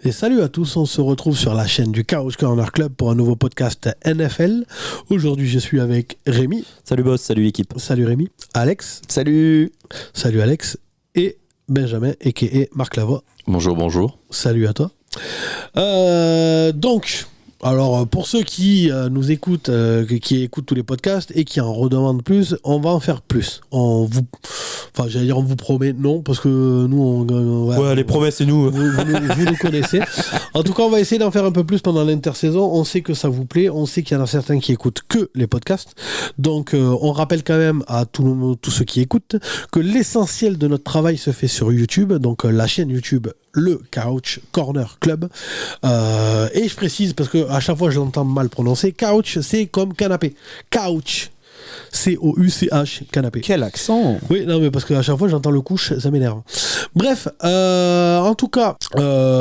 Et salut à tous, on se retrouve sur la chaîne du Couch Corner Club pour un nouveau podcast NFL. Aujourd'hui, je suis avec Rémi. Salut boss, salut l'équipe. Salut Rémi. Alex. Salut. Salut Alex. Et Benjamin, a.k.a. Marc Lavoie. Bonjour, bonjour. Salut à toi. Alors, pour ceux qui nous écoutent, qui écoutent tous les podcasts et qui en redemandent plus, on va en faire plus. On vous promet non, parce que nous, les promesses, c'est nous. Vous nous connaissez. En tout cas, on va essayer d'en faire un peu plus pendant l'intersaison. On sait que ça vous plaît. On sait qu'il y en a certains qui écoutent que les podcasts. Donc, on rappelle quand même à tous ceux qui écoutent que l'essentiel de notre travail se fait sur YouTube. Donc, la chaîne YouTube, le Couch Corner Club. Et je précise, parce que à chaque fois je l'entends mal prononcer, couch, c'est comme canapé. Couch. C-O-U-C-H, canapé. Quel accent! Oui, non, mais parce qu'à chaque fois j'entends le couche, ça m'énerve. Bref, en tout cas,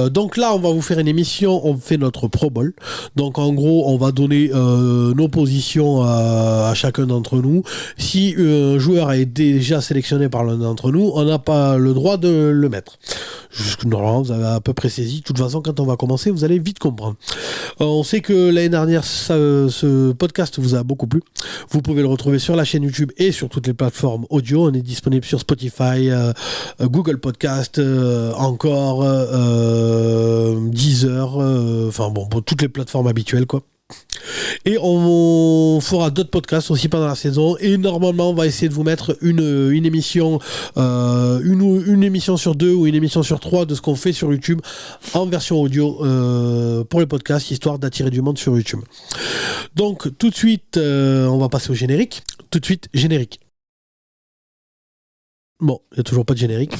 donc là on va vous faire une émission, on fait notre Pro Bowl. Donc en gros, on va donner nos positions à chacun d'entre nous. Si un joueur est déjà sélectionné par l'un d'entre nous, on n'a pas le droit de le mettre. Normalement, vous avez à peu près saisi. De toute façon, quand on va commencer, vous allez vite comprendre. On sait que l'année dernière, ce podcast vous a beaucoup plu. Vous pouvez le retrouver sur la chaîne YouTube et sur toutes les plateformes audio. On est disponible sur Spotify, Google Podcast, encore Deezer, pour toutes les plateformes habituelles, quoi. Et on fera d'autres podcasts aussi pendant la saison, et normalement on va essayer de vous mettre une émission une émission sur 2 ou une émission sur 3 de ce qu'on fait sur YouTube en version audio pour les podcasts, histoire d'attirer du monde sur YouTube. Donc tout de suite on va passer au générique. Tout de suite générique. Bon, il n'y a toujours pas de générique.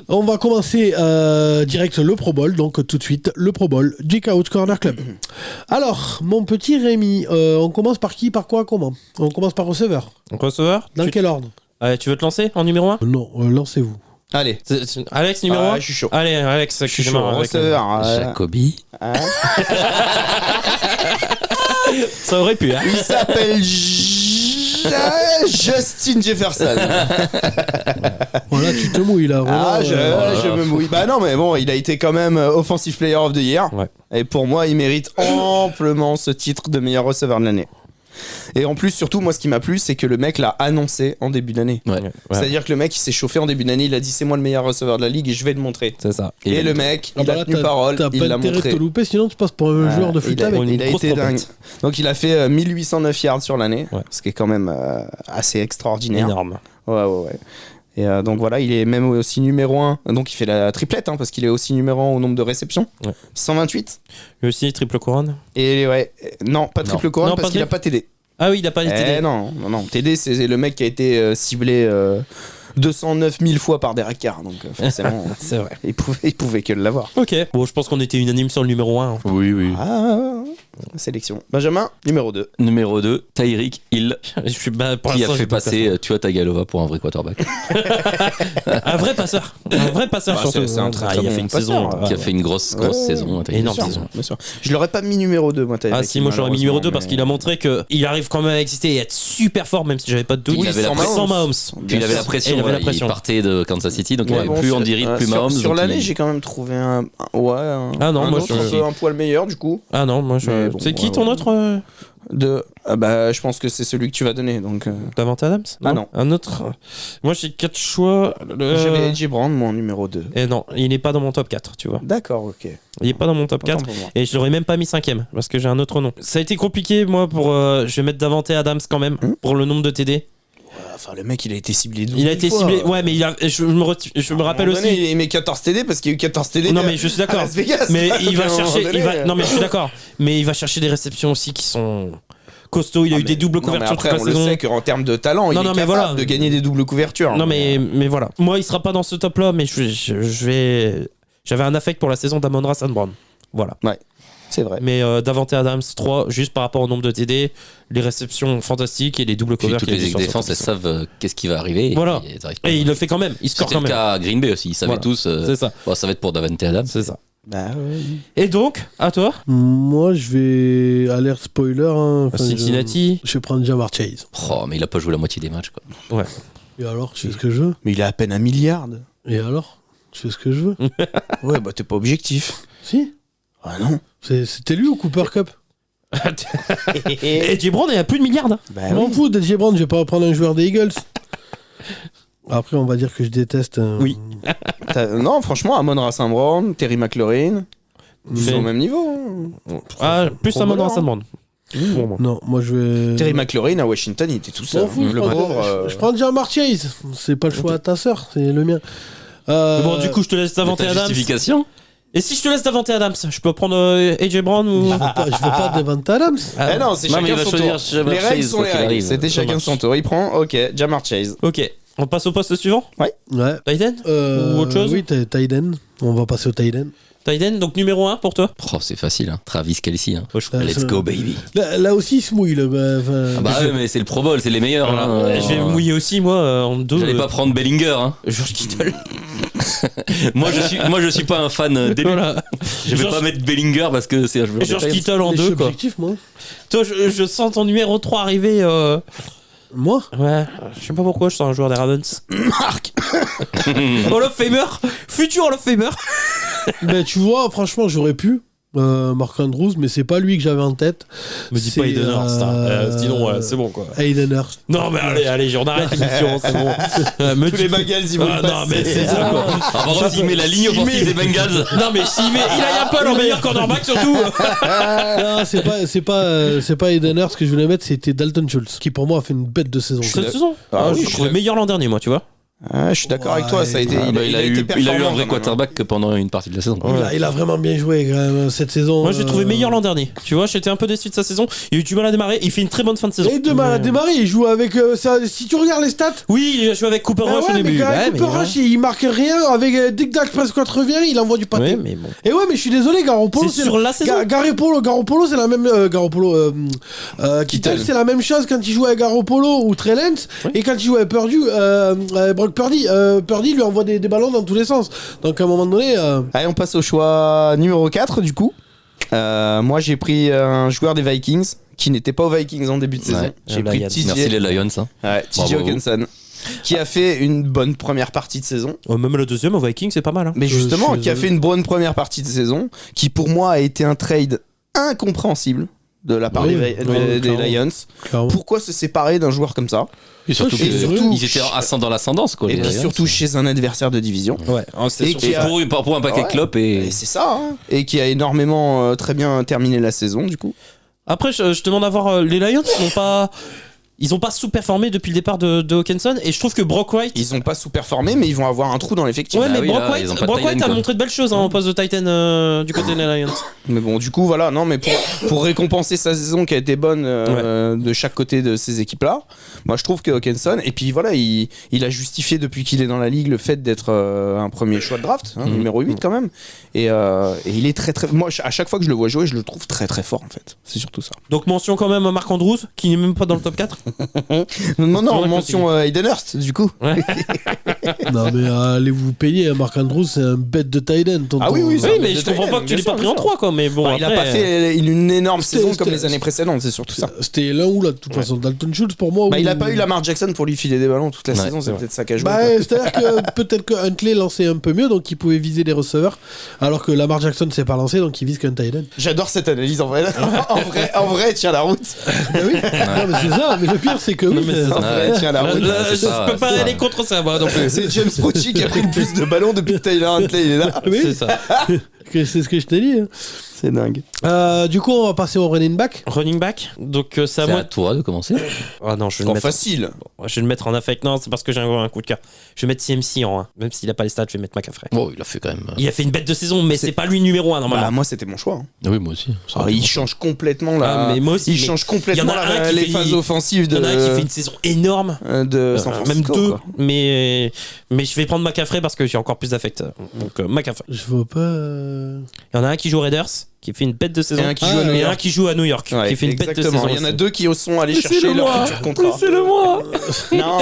On va commencer direct le Pro Bowl, donc tout de suite le Pro Bowl du Couch Corner Club. Alors, mon petit Rémi, on commence par qui, par quoi, comment? On commence par receveur. Receveur? Dans quel ordre? Tu veux te lancer en numéro 1? Non, lancez-vous. Allez. Alex, numéro 1? Je suis chaud. Allez, Alex, Je suis chaud. Receveur. Jacoby. Ça aurait pu, hein. Il s'appelle Justin Jefferson. Voilà, tu te mouilles là. Voilà, je me mouille. Bah non, mais bon, il a été quand même Offensive Player of the Year. Ouais. Et pour moi, il mérite amplement ce titre de meilleur receveur de l'année. Et en plus, surtout, moi, ce qui m'a plu, c'est que le mec l'a annoncé en début d'année. Ouais. C'est-à-dire que le mec, il s'est chauffé en début d'année. Il a dit, c'est moi le meilleur receveur de la ligue et je vais le montrer. C'est ça. Et le mec, il a tenu parole, t'as il pas l'a intérêt de montré. te louper, sinon tu passes pour un joueur de foot avec. Il a grosse été dingue. trompette. Donc il a fait 1809 yards sur l'année, Ouais. ce qui est quand même assez extraordinaire. Énorme. Ouais. Et donc voilà, il est même aussi numéro 1. Donc il fait la triplette, parce qu'il est aussi numéro 1 au nombre de réceptions. Ouais. 128. Lui aussi, triple couronne. Et ouais, non, pas triple couronne Non, parce pas qu'il a tri- pas TD. Ah oui, il a pas été TD. Non. TD, c'est le mec qui a été ciblé 209 000 fois par Derek Carr. Donc forcément, C'est vrai. il pouvait que l'avoir. Ok. Bon, je pense qu'on était unanime sur le numéro 1. Oui. Sélection. Benjamin, numéro 2. Numéro 2, Tyreek Hill, Je suis pour qui a l'instant, fait j'ai pas passer Tua Tagovailoa pour un vrai quarterback. un vrai passeur. Un vrai passeur, Bah, surtout. c'est un très, très il a bon fait une passeur, saison. ouais. Qui a fait une grosse saison. Tyreek Énorme Hill. saison. Bien sûr. Je l'aurais pas mis numéro 2, moi, Tyreek. Ah si, moi j'aurais mis numéro 2 malheureusement, parce qu'il a montré qu'il arrive quand même à exister et à être super fort, même si j'avais pas de doute. Oui, Il avait la sans pression. Sans Mahomes. Puis il avait la Et pression, il avait la il pression. partait de Kansas City, donc il Ouais, avait bon, plus sur- Andy Reid, plus Mahomes. Sur donc l'année, il- j'ai quand même trouvé un Ah non, moi, autre, je- un poil meilleur du coup. Ah non, moi Mais bon, c'est qui ouais, ton ouais. autre Je pense que c'est celui que tu vas donner. Donc, Davante Adams? Ah non. Un autre. Moi j'ai 4 choix. j'avais AJ Brown, moi, en numéro 2. Et non, il n'est pas dans mon top 4, tu vois. D'accord, ok. Il est pas dans mon top 4. Autant pour moi. Et je l'aurais même pas mis 5ème parce que j'ai un autre nom. Ça a été compliqué, moi, pour. Je vais mettre Davante Adams quand même, pour le nombre de TD. Enfin, le mec, il a été ciblé 12 Il a été 000 fois. ciblé. Ouais, mais je me rappelle À un moment donné, aussi. il met 14 TD parce qu'il y a eu 14 TD. Non, mais je suis d'accord. à Las Vegas. Mais il va À un moment chercher. donné, Non, mais je suis d'accord. Mais il va chercher des réceptions aussi qui sont costauds. Il a eu des doubles Non, mais couvertures après, toute on la le saison. sait qu'en termes de talent, il est mais capable voilà. de gagner des doubles couvertures. Non, mais voilà. Moi, il sera pas dans ce top-là, mais je vais. J'avais un affect pour la saison d'Amon-Ra St. Brown. Voilà. C'est vrai. Mais Davante Adams 3, juste par rapport au nombre de TD, les réceptions fantastiques et les doubles Puis covers. toutes qu'il a les fait sur défenses, elles cette savent qu'est-ce qui va arriver. Voilà. Et ils arrivent pas. Et il le fait quand même, il score C'était quand le même. cas à Green Bay aussi. Ils savaient Voilà. tous. C'est ça. Bon, ça va être pour Davante Adams. C'est ça. Bah ouais. Et donc, à toi, Moi, je vais. Alerte spoiler. Cincinnati. Je vais prendre Jamar Chase. Oh, mais il a pas joué la moitié des matchs, quoi. Ouais. Et alors, c'est ce que je veux. Mais il a à peine 1 milliard. Et alors Je fais ce que je veux. Ouais, bah t'es pas objectif. Si. Ah non. C'était lui ou Cooper Cup? Et Brown est à plus de milliards. Hein. Bah Je m'en fous d'Edge Brown, je vais pas reprendre un joueur des Eagles. Après, on va dire que je déteste. Oui. Non, franchement, Amon-Ra St. Brown, Terry McLaurin, ils sont au même niveau. Hein. Ah, plus un Amon-Ra St. Brown. Pour moi. Non, moi je vais. Terry McLaurin à Washington, il était tout Je seul. m'en fous, Le pauvre. je prends Jamar Chase. C'est pas le choix à ta sœur, c'est le mien. Bon, du coup, je te laisse Mais t'inventer ta Adams. justification. Et si je te laisse t'inventer Adams, je peux prendre AJ Brown ou. Je veux pas Devante Adams. Eh non, c'est Non, mais il chacun va son choisir tour. Jamar Les règles Chase, sont quoi les qu'il règles. arrive. C'était Ça chacun marche. son tour. Il prend, ok, Jamar Chase. Ok, on passe au poste suivant. Ouais. Tyden Ou autre chose. Oui, Tyden. On va passer au Tyden. Tyden, donc numéro 1 pour toi. Oh, c'est facile, hein. Travis Kelce. Hein. Ouais, Let's ça- go, baby. Là aussi, il se mouille. Là, Ah bah ouais, mais c'est le Pro Bowl, c'est les meilleurs. Voilà. hein. Je vais me mouiller aussi, moi, en deux. J'allais pas prendre Bellinger. Hein. George Kittle. Moi, je suis pas un fan d'élu. Voilà. Je vais George- pas mettre Bellinger parce que c'est un joueur. George de taille. Kittle en Je 2, suis quoi. objectif, moi. Toi, je sens ton numéro 3 arriver. Moi Ouais, je sais pas pourquoi, je sens un joueur des Ravens. Marc Hall of Famer Futur Hall of Famer. Ben, tu vois, franchement, j'aurais pu. Mark Andrews, mais c'est pas lui que j'avais en tête. Me dis C'est, pas Hayden Hurst, hein. Sinon, c'est bon, quoi. Hayden Hurst. Non, mais allez, on arrête l'émission, c'est bon. Me Tous dis- les Bengals, ils vont Ah, le non, mais passer. c'est ça, quoi. Ah, par contre, s'il met la ligne offensive des Bengals. Non, mais s'il met Eli Apple en meilleur cornerback, surtout. Non, c'est pas Hayden Hurst que je voulais mettre, c'était Dalton Schultz, qui pour moi a fait une bête de saison. Cette saison Ah oui, je trouvais meilleur l'an dernier, moi, tu vois. Ah, je suis d'accord avec toi, ça a été. Ah, bah, il a eu été un performant, vrai quand même, hein. quarterback que pendant une partie de la saison. Il a vraiment bien joué quand même, cette saison. Moi, je l'ai trouvé meilleur l'an dernier. Tu vois, j'étais un peu déçu de sa saison. Il a eu du mal à démarrer. Il fait une très bonne fin de saison. Et de mal à démarrer, il joue avec. Si tu regardes les stats. Oui, il a joué avec Cooper Ah Rush ouais, au mais début. quand Ouais, Cooper mais Rush, il marque rien. Avec dès que Dak Prescott revient, il envoie du pâté. Ouais, mais bon. Et ouais, mais je suis désolé, Garoppolo. C'est sur la saison. Garoppolo, c'est la même. Kittle, c'est la même chose quand il joue avec Garoppolo ou Trey Lance. Et quand il joue avec Brock Purdy. Purdy lui envoie des ballons dans tous les sens. Donc à un moment donné. Allez, on passe au choix numéro 4 du coup. Moi j'ai pris un joueur des Vikings qui n'était pas aux Vikings en début de saison. Ouais. J'ai Lions. pris Merci TJ les Lions. Hein. TJ Bravo. Hawkinson qui a fait une bonne première partie de saison. Oh, même le deuxième au Vikings, c'est pas mal. Hein. Mais Je justement, suis qui a désolé. fait une bonne première partie de saison, qui pour moi a été un trade incompréhensible de la part Oui, des oui, des clairement. Lions. Clairement. Pourquoi se séparer d'un joueur comme ça? Et surtout, Et surtout- ils étaient dans l'ascendance. Quoi, Et les puis Lions. surtout chez un adversaire de division. Ouais, c'est Et sûr. qui Et a- pour un paquet Ouais. de clopes et. Et c'est ça, hein. Et qui a énormément très bien terminé la saison du coup. Après, je demande à voir les Lions. Ils ont pas sous-performé depuis le départ de Hawkinson. Et je trouve que Brock Wright. Ils ont pas sous-performé, mais ils vont avoir un trou dans l'effectif. Ouais, Ah mais oui, Brock là, ils ont Wright, pas de Brock tight Wright end, a quoi. montré de belles choses au poste de Titan du côté des Lions. Mais bon, du coup, voilà, non, mais pour récompenser sa saison qui a été bonne de chaque côté de ces équipes-là, moi je trouve que Hawkinson, et puis voilà, il a justifié depuis qu'il est dans la ligue le fait d'être un premier choix de draft, hein, numéro 8 quand même. Et il est très très. Moi, à chaque fois que je le vois jouer, je le trouve très très fort en fait. C'est surtout ça. Donc mention quand même à Marc Andrews, qui n'est même pas dans le top 4. Non, Ouais, mention Hayden Hurst, du coup. Non, mais allez vous payer. Marc Andrews, c'est un bête de tight end. tonton. Ah oui, oui, Oui, c'est mais de je comprends Titan, pas que tu bien l'aies pas sûr, pris en bien 3, quoi. Mais bon, Bah, il a après, pas fait une énorme saison comme c'était- les années précédentes, c'est surtout ça. C'était l'un ou l'autre, de toute façon. Dalton Schultz, pour moi. Bah, ou- il a pas eu Lamar Jackson pour lui filer des ballons toute la Ouais, saison, c'est c'est vrai. peut-être ça qu'a joué. Bah, quoi. c'est-à-dire que peut-être que Huntley lançait un peu mieux, donc il pouvait viser les receveurs, alors que Lamar Jackson s'est pas lancé, donc il vise qu'un tight end. J'adore cette analyse en vrai. en vrai, tiens la route. Ah oui. Non, mais c'est ça. Mais le pire, c'est que oui. mais c'est En ça. vrai, tiens la Là, route. là, c'est je ça, peux pas c'est ça. aller contre ça, moi non plus. C'est James Prochi qui a pris le plus de ballons depuis que Tyler Huntley il est là. Oui. C'est ça. C'est ce que je t'ai dit. Hein. C'est dingue. Du coup, on va passer au running back. Running back. Donc c'est à C'est moi. à toi de commencer. Ah non, je vais le En mettre. facile. Je vais le mettre en affect. Non, c'est parce que j'ai un coup de cœur. Je vais mettre CMC en 1. Même s'il a pas les stats, je vais mettre McCaffrey. Bon, il a fait quand même. Il a fait une bête de saison, mais c'est pas lui numéro 1 normalement. Bah, moi, c'était mon choix. Hein. Oui, moi aussi. Ça, Il change complètement la. Ah, mais moi aussi, il mais change il y en complètement a un qui les fait- phases offensives Il y en a un qui fait de une saison énorme. de San Même Francisco. 2, quoi. mais je vais prendre McCaffrey parce que j'ai encore plus d'affect. Donc McCaffrey. Je vois pas. Il y en a un qui joue Raiders, qui fait une bête de saison. Et un qui joue à New et York. un qui joue à New York, Ouais, qui fait une bête de exactement. saison. Il y en a aussi. deux qui sont allés chercher leur futur contrat. C'est le moi. Non,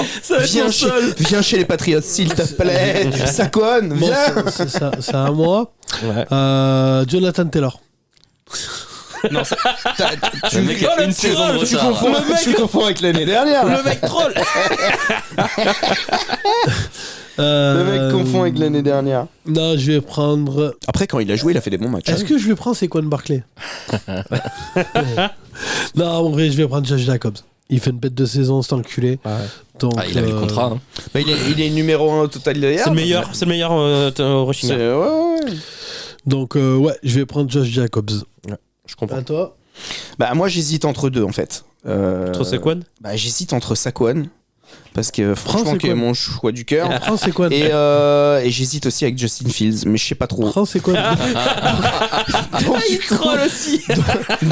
viens chez les Patriots, s'il te plaît. Saquon, Bon, viens. c'est à moi. Ouais. Jonathan Taylor. Non, Le mec a une saison de tu retard. confonds avec l'année dernière. Le mec troll. Le mec confond avec l'année dernière. Non, je vais prendre. Après, quand il a joué, il a fait des bons matchs. Est-ce que je vais prendre Saquon Barkley? Non, en vrai, je vais prendre Josh Jacobs. Il fait une bête de saison, cet enculé. Ouais. Donc, il a eu le contrat. Hein. Bah, il est numéro 1 au total de C'est le meilleur rushing. Ouais. Donc, ouais, je vais prendre Josh Jacobs. Je comprends. À toi? Bah, moi, j'hésite entre deux, en fait. Trop Saquon. Bah, j'hésite entre Saquon. Parce que franchement, qui est Saquon. mon choix du cœur. Prends Saquon. Et j'hésite aussi avec Justin Fields, mais je sais pas trop. Prends Saquon. Donc, Il troll aussi.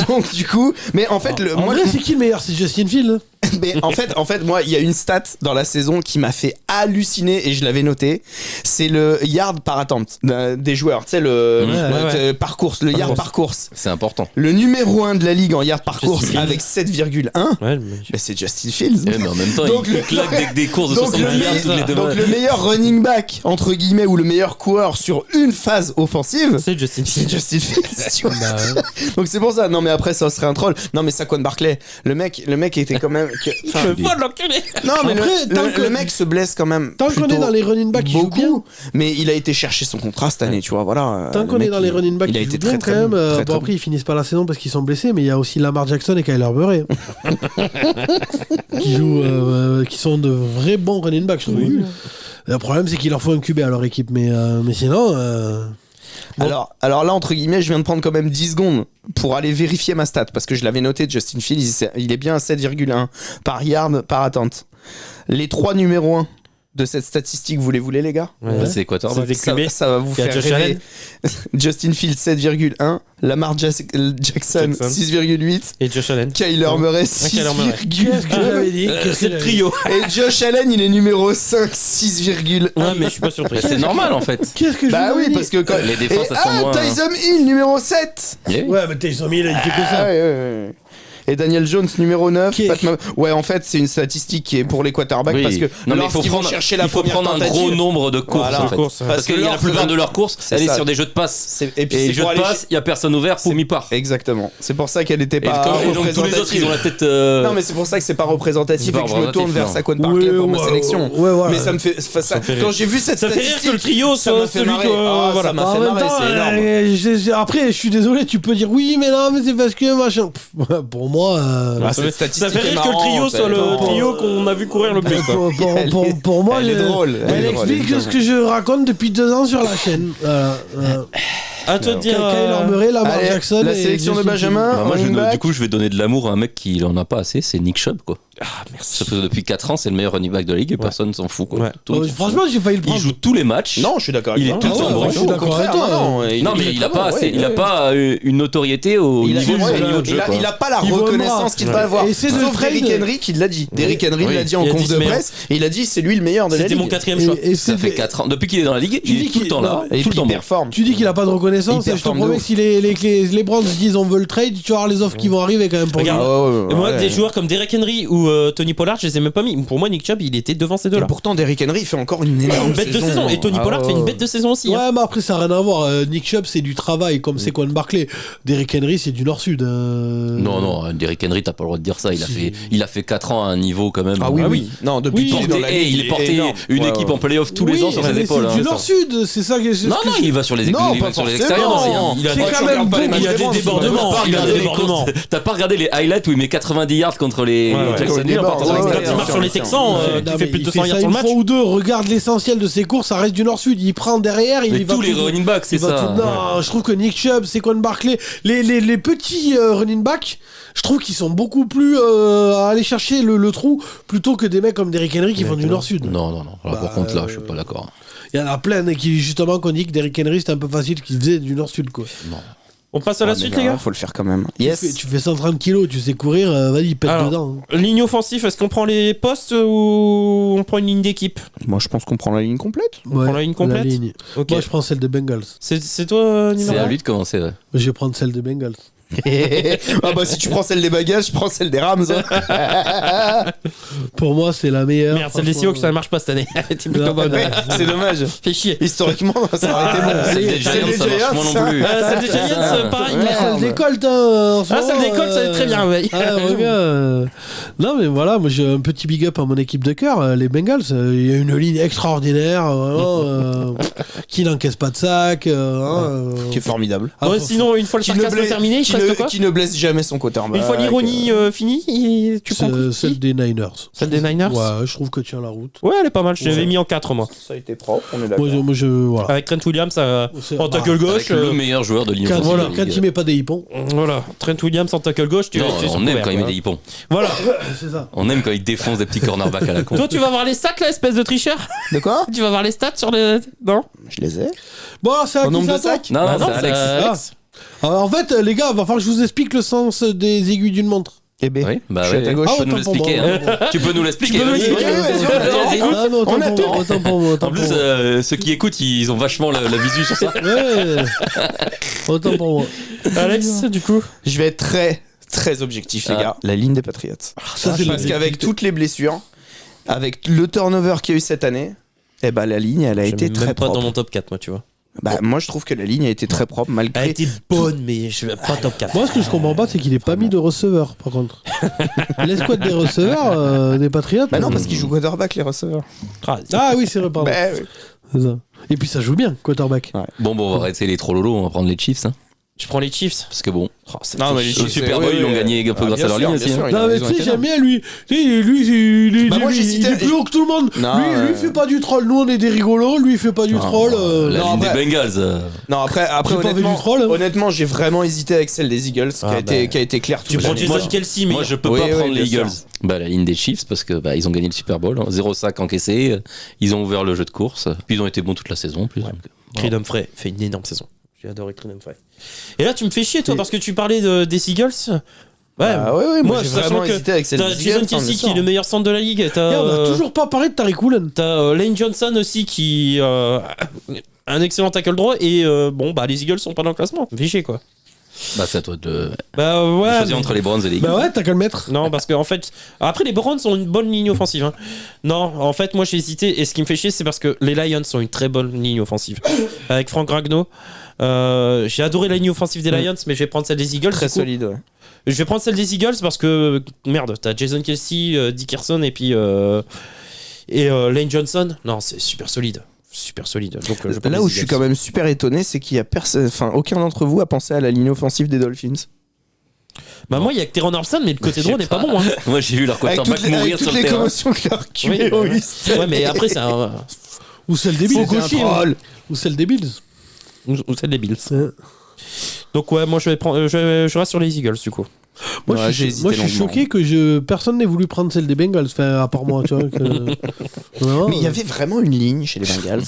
donc, du coup, mais en fait, En vrai, c'est qui le meilleur? C'est Justin Fields. mais en fait, moi, il y a une stat dans la saison qui m'a fait halluciner et je l'avais noté. C'est le yard par attente des joueurs. Tu sais, Ouais. par course, le yard par course. C'est important. Le numéro 1 de la ligue en yard par course Justin avec 7,1. Ouais, Bah, c'est Justin Fields. Mais en même temps, Donc, il claque des courses de donc, 70 yards toutes les deux donc le meilleur running back, entre guillemets, ou le meilleur coureur sur une phase offensive, c'est Justin c'est Fields. Justin Fields. Tu vois. Donc c'est pour ça. Non mais après ça serait un troll. Non mais Saquon Barkley, le mec était quand même. Enfin, l'enculé. non mais Après, tant que- le mec se blesse quand même. Tant qu'on est plutôt dans les running backs, il joue bien. beaucoup. Mais il a été chercher son contrat cette année, tu vois. Voilà. Tant Le qu'on est mec, dans les running backs, il a ils été jouent bien très quand même. bon, très, Bon, très après, ils finissent pas la saison parce qu'ils sont blessés, mais il y a aussi Lamar Jackson et Kyler Murray qui jouent, qui sont de vrais bons running backs, je trouve. Le problème, c'est qu'il leur faut un QB à leur équipe, mais sinon. Bon. Alors là, entre guillemets, je viens de prendre quand même 10 secondes pour aller vérifier ma stat parce que je l'avais noté. Justin Fields, il est bien à 7,1 par yard par attente. Les 3 numéros 1 de cette statistique, vous les voulez, les gars? Ouais. C'est Équateur. C'est des QB. Ça va vous Il y a faire Josh rêver. Allen. Justin Fields 7,1, Lamar Jackson 6,8, Et Josh Allen. Kyler Murray Kyler Murray. 6,1. Qu'est-ce que j'avais dit? C'est le trio. Et Josh Allen, il est numéro 5, 6,1. Ouais, mais je suis pas surpris. C'est normal en fait. Qu'est-ce que Bah je oui, vous ai parce dit? que quand... Les défenses, elles sont moins. Tyson Hill, numéro 7. Yeah. Ouais, mais Tyson Hill, il fait que Ah, ça. ouais. Et Daniel Jones, numéro 9. Qui est- Ouais, en fait, c'est une statistique qui est pour les quarterbacks Oui. parce que Non, mais il faut lorsqu'ils vont prendre, chercher la il faut première prendre un tentative, gros nombre de courses Voilà. en fait. Courses, ouais. Parce que la plupart de leurs courses, c'est elle est ça. sur des jeux de passe. Et puis Et c'est les jeux pour de aller passe, il y a personne ouvert, C'est- poum, il part. Exactement. C'est pour ça qu'elle n'était Et, pas et donc tous les autres, ils ont la tête. Non, mais c'est pour ça que c'est pas représentatif C'est pas et que je me tourne représentatif, vers non. Saquon Barkley pour ma sélection. Ouais, voilà. Mais ça me fait. fait rire. Quand j'ai vu cette Ça fait rire statistique, que le trio ça m'a soit fait celui marrer. que. Ah, Voilà. ça m'a En fait même marrer, temps, c'est énorme. après, je suis désolé, tu peux dire oui, mais non, mais c'est parce que machin. Pff, pour moi. Ah, Ça cette fait statistique rire est que le trio marrante, soit elle est le marrante. trio qu'on a vu courir le plus. quoi. Pour moi, elle est drôle, elle Elle est drôle, explique évidemment. ce que je raconte depuis 2 ans sur la chaîne. Voilà. À toi de dire. Kyler Murray, Lamar Allez, Jackson. la et sélection de Justin Benjamin. Bah, moi, running back. du coup, je vais donner de l'amour à un mec qui en a pas assez, c'est Nick Chubb quoi. Ah, merci. Sauf que depuis 4 ans, c'est le meilleur running back de la ligue et personne s'en fout quoi. Ouais. Tout le monde Fields. s'en fout. Franchement, j'ai failli le Il prendre. joue tous les matchs. Non, je suis d'accord avec Il toi. est tout le temps Ah, bon. ouais, Je suis au d'accord contraire, avec toi. non, Non, mais il a pas ouais, assez, il a ouais. pas une notoriété au Il a- niveau de ouais, son niveau de jeu. quoi. il a pas la Il vaut le reconnaissance bras. qu'il devrait avoir. Et c'est de Sauf trade. Derrick Henry qui l'a dit. Derrick Henry Oui. l'a dit en Il a conf dit de ce meilleur. presse et il a dit c'est lui le meilleur de la C'était ligue. mon 4ème choix. Et Ça fait 4 ans. Depuis qu'il est dans la ligue, Tu il dis est tout le qu'il- temps là. Et Tout puis le temps il bon. performe. Tu dis qu'il a pas de reconnaissance, Il et je te performe de promets ouf. que si les Browns disent on veut le trade, tu vas voir les offres qui vont arriver quand même pour Regarde. lui. Ah, ouais, Et moi, ouais. des joueurs comme Derek Henry ou Tony Pollard, je les ai même pas mis. Pour moi, Nick Chubb, il était devant ces Et deux-là. pourtant, Derrick Henry fait encore une énorme Une bête de saison. Et Tony Ah, Pollard ouais, fait une ouais. bête de saison aussi. hein. Ouais, mais après, ça n'a rien à voir. Nick Chubb, c'est du travail, comme Saquon Barkley. Derrick Henry, c'est du Nord-Sud. Non, Derrick Henry, t'as pas le droit de dire ça. Il a fait 4 ans à un niveau quand même. Ah oui, oui. Non, depuis Oui, qu'il est dans la ligue, il est porté énorme. une Ouais, équipe ouais. en playoff tous les Oui, ans sur ses mais épaules. C'est hein. du Nord-Sud, c'est ça que Non, il va sur les Non, il pas va sur les forcément. extérieurs aussi. hein. Il a C'est des- quand même pas les beaucoup. matchs Il y a de des France, débordements. T'as pas Il y a regardé des les débordements. courses. T'as pas regardé les highlights où il met 90 yards contre les Ouais, Jacksonville ouais, en partant ouais, à ouais, Quand l'extérieur. il marche sur les Texans, qui Non, fait mais plus de il 200 fait yards ça sur le une match. fois ou deux. Regarde l'essentiel de ses courses, ça reste du Nord-Sud. Il prend derrière, il Mais y va tous les tout- running backs, c'est il va ça. tout- Non, je trouve que Nick Chubb, Saquon Barkley, les petits running backs, je trouve qu'ils sont beaucoup plus à aller chercher le trou plutôt que des mecs comme Derrick Henry qui font du Nord-Sud. Non. Alors, par contre, là, je suis pas d'accord. Il y en a plein qui, justement, qu'on dit que Derrick Henry, c'était un peu facile, qu'ils faisaient du Nord-Sud, quoi. On passe à la suite, les gars. Faut le faire quand même. Yes. Tu fais 130 kilos, tu sais courir, vas-y, pète Alors, dedans. Ligne offensive, est-ce qu'on prend les postes ou on prend une ligne d'équipe? Moi, je pense qu'on prend la ligne complète. Ouais, prend la ligne complète ligne. Ok. Moi, je prends celle des Bengals. C'est toi, numéro C'est à un lui de commencer, ouais. Je vais prendre celle des Bengals. Ah bah si tu prends celle des bagages, je prends celle des Rams. Pour moi, c'est la meilleure. Merde, celle des Seahawks, ça ne marche pas cette année. Elle était plutôt bonne. Ouais, c'est dommage. Fais chier. Historiquement, ça aurait été bon. Celle des Giants, ça marche moins non plus. Celle des Giants, pareil. Ouais, mais- celle des Colts, en ce Ah, celle moment, des Colts, ça est très bien, ouais. Ouais, non, mais voilà, moi j'ai un petit big up à mon équipe de cœur, les Bengals. Il y a une ligne extraordinaire, vraiment, qui n'encaisse pas de sac. Qui est formidable. Ouais, sinon, une fois le sarcasme terminé, il reste quoi qui ne blesse jamais son quarterback. Une fois l'ironie finie, tu prends Celle des Niners. Celle des Niners. Ouais, je trouve que tient la route. Ouais, elle est pas mal. Je l'avais Ouais. mis en 4 moi. Ça a été propre, on est d'accord. Voilà. Avec Trent Williams C'est- en tackle Avec gauche. le meilleur joueur de ligne Quand, offensive. voilà, de la quand ligue. il met pas des hippons, Voilà, Trent Williams en tackle gauche, tu Non, tu es on sur aime couvert, quand il met quoi. des hippons. Voilà. c'est ça. On aime quand il défonce des petits cornerbacks à la con. Toi, tu vas voir les stats là, espèce de tricheur. De quoi? Tu vas voir les stats sur les. Non. Je les ai. Bon, alors, c'est à Au qui nombre ça, de toi sacs? Non, Bah non, c'est Alex. Alors, en fait, les gars, va falloir que je vous explique le sens des aiguilles d'une montre. Eh ben, Oui, bah je suis à ta ouais. gauche. Tu peux nous autant pour l'expliquer. moi. hein. Tu peux nous l'expliquer. Tu peux nous vas-y. l'expliquer. vas-y, on attend. Ah, non, On attend. autant pour moi. En plus, ceux qui écoutent, ils ont vachement la visu sur ça. Ouais. Autant pour moi. Alex, du coup. Je vais être très, très objectif, les Ah. gars. La ligne des Patriots. Ça, c'est Parce qu'avec toutes les blessures, avec le turnover qu'il y a eu cette année, eh ben, la ligne, elle a Je été mets très même pas propre. dans mon top 4, moi, tu vois. Bah, moi, je trouve que la ligne a été très propre, Elle a malgré. été bonne, mais je vais pas top 4. Moi, ce que je comprends pas, c'est qu'il est pas mis de receveur, par contre. L'escouade des receveurs des Patriots. Bah non, parce qu'ils jouent quarterback, les receveurs. Ah oui, c'est vrai, pardon. Bah, oui. C'est ça. Et puis ça joue bien, quarterback. Bon, on va arrêter les trop lolos, on va prendre les Chiefs. Hein, Je prends les Chiefs. parce que bon, Non, mais les au Chiefs, Super oui, Bowl, oui, ils l'ont oui. gagné un peu Ah, grâce bien à leur sûr, ligne bien aussi. sûr, hein. ils ont- Non, mais ils tu ont sais, été j'aime énormes. bien lui. Tu sais, lui, Bah, moi, il j'hésitais- est plus haut que tout le monde. Non, lui, il fait pas du troll. Nous, on est des rigolos. Lui, il fait pas du troll. La non, ligne des après- Bengals. Non, après J'ai pas fait honnêtement, du troll, hein. honnêtement, j'ai vraiment hésité avec celle des Eagles, Ah, qui a été claire tout Tu de prends suite. Jason Kelsey, mais. Moi, je peux Oui, pas oui, prendre bien les sûr. Eagles. Bah, la ligne des Chiefs, parce que ils ont gagné le Super Bowl. 0-5 encaissé. Ils ont ouvert le jeu de course. Puis ils ont été bons toute la saison. En plus, donc, Creed Humphrey fait une énorme saison. J'ai adoré Creed Humphrey. Et là, tu me fais chier, toi, Et- parce que tu parlais des Eagles. Ouais, Ah ouais, moi, j'ai sachant vraiment que hésité avec celle t'as des Jason Eagles. Kelsey qui est le meilleur centre de la ligue. Et on a toujours pas parlé de Tariq Woolen. T'as Lane Johnson aussi qui un excellent tackle droit et bon bah les Eagles sont pas dans le classement. Vichy quoi. bah, c'est à toi de Bah ouais. choisir entre les Browns et les Eagles. Bah ouais, t'as qu'à le mettre. Non parce que en fait après les Browns ont une bonne ligne offensive. Hein. Non en fait moi j'ai hésité et ce qui me fait chier c'est parce que les Lions ont une très bonne ligne offensive avec Frank Ragnow. J'ai adoré la ligne offensive des Lions mais je vais prendre celle des Eagles. Très du coup. solide, ouais. Je vais prendre celle des Eagles parce que merde t'as Jason Kelsey, Dickerson et puis Lane Johnson. Non c'est super solide. Super solide. Donc, je prends Là les où je suis Eagles. quand même super étonné, c'est qu'il y a personne, enfin aucun d'entre vous a pensé à la ligne offensive des Dolphins. Bah moi il y a que Teron Armstrong mais le côté Je droit sais n'est pas pas. bon hein. Moi, j'ai vu leur Avec quarterback toutes les, mourir sur le terrain. commotions que leur QB Oui, ont ouais. eues. Ouais mais après c'est un Ou celle des Bills. Faut gaucher, hein. Ou celle des Bills. ou celle des Bills. Ouais. Donc ouais moi je vais prendre je reste sur les Eagles du coup. Moi, Ouais, je j'ai suis, moi, je hésité suis longuement. choqué que personne n'ait voulu prendre celle des Bengals, enfin, à part moi, tu vois. Non, Mais il y avait vraiment une ligne chez les Bengals.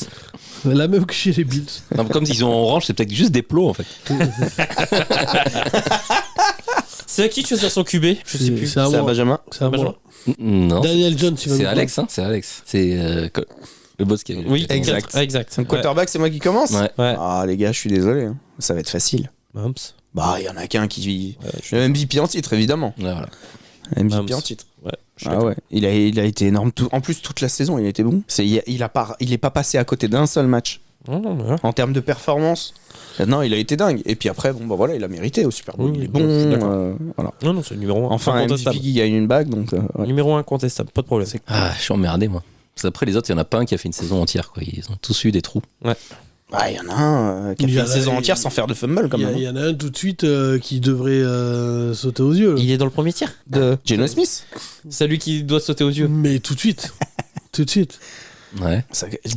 la même que chez les Bills. Non, comme s'ils ont en orange, c'est peut-être juste des plots en fait. C'est à qui tu veux faire son QB? Je sais plus. C'est à C'est à moi. Benjamin. C'est à moi. Non. Daniel Jones, il va C'est nous Alex, hein, c'est Alex. C'est le boss qui a Oui, Exact. exact. Donc quarterback, c'est moi qui commence. Ouais. Ouais. Ah les gars, je suis désolé. hein. Ça va être facile. Mahomes. Bah, il y en a qu'un qui. je- Le MVP en titre, évidemment. Ouais, voilà. MVP Mahomes. en titre. Ouais. je suis Ah d'accord. ouais. Il a été énorme. En plus, toute la saison, il a été bon. Il est pas passé à côté d'un seul match. Non, mais ouais. En termes de performance. Non, il a été dingue. Et puis après, bon, bah voilà, il a mérité au Super Bowl. Oui, il est je bon. suis d'accord. Voilà. Non, non, c'est le numéro 1. Enfin, un MVP qui gagne une bague, donc. Ouais. Numéro 1 incontestable, pas de problème. Ah, je suis emmerdé moi. Parce qu'après les autres, il y en a pas un qui a fait une saison entière quoi. Ils ont tous eu des trous. Ah, il y en a un qui a Il y fait en une a- saison entière sans faire de fumble, quand Il même. y en a un tout de suite qui devrait sauter aux yeux. là. Il est dans le premier tir. De Geno Smith. C'est lui qui doit sauter aux yeux. Mais tout de suite. Tout de suite. Ouais.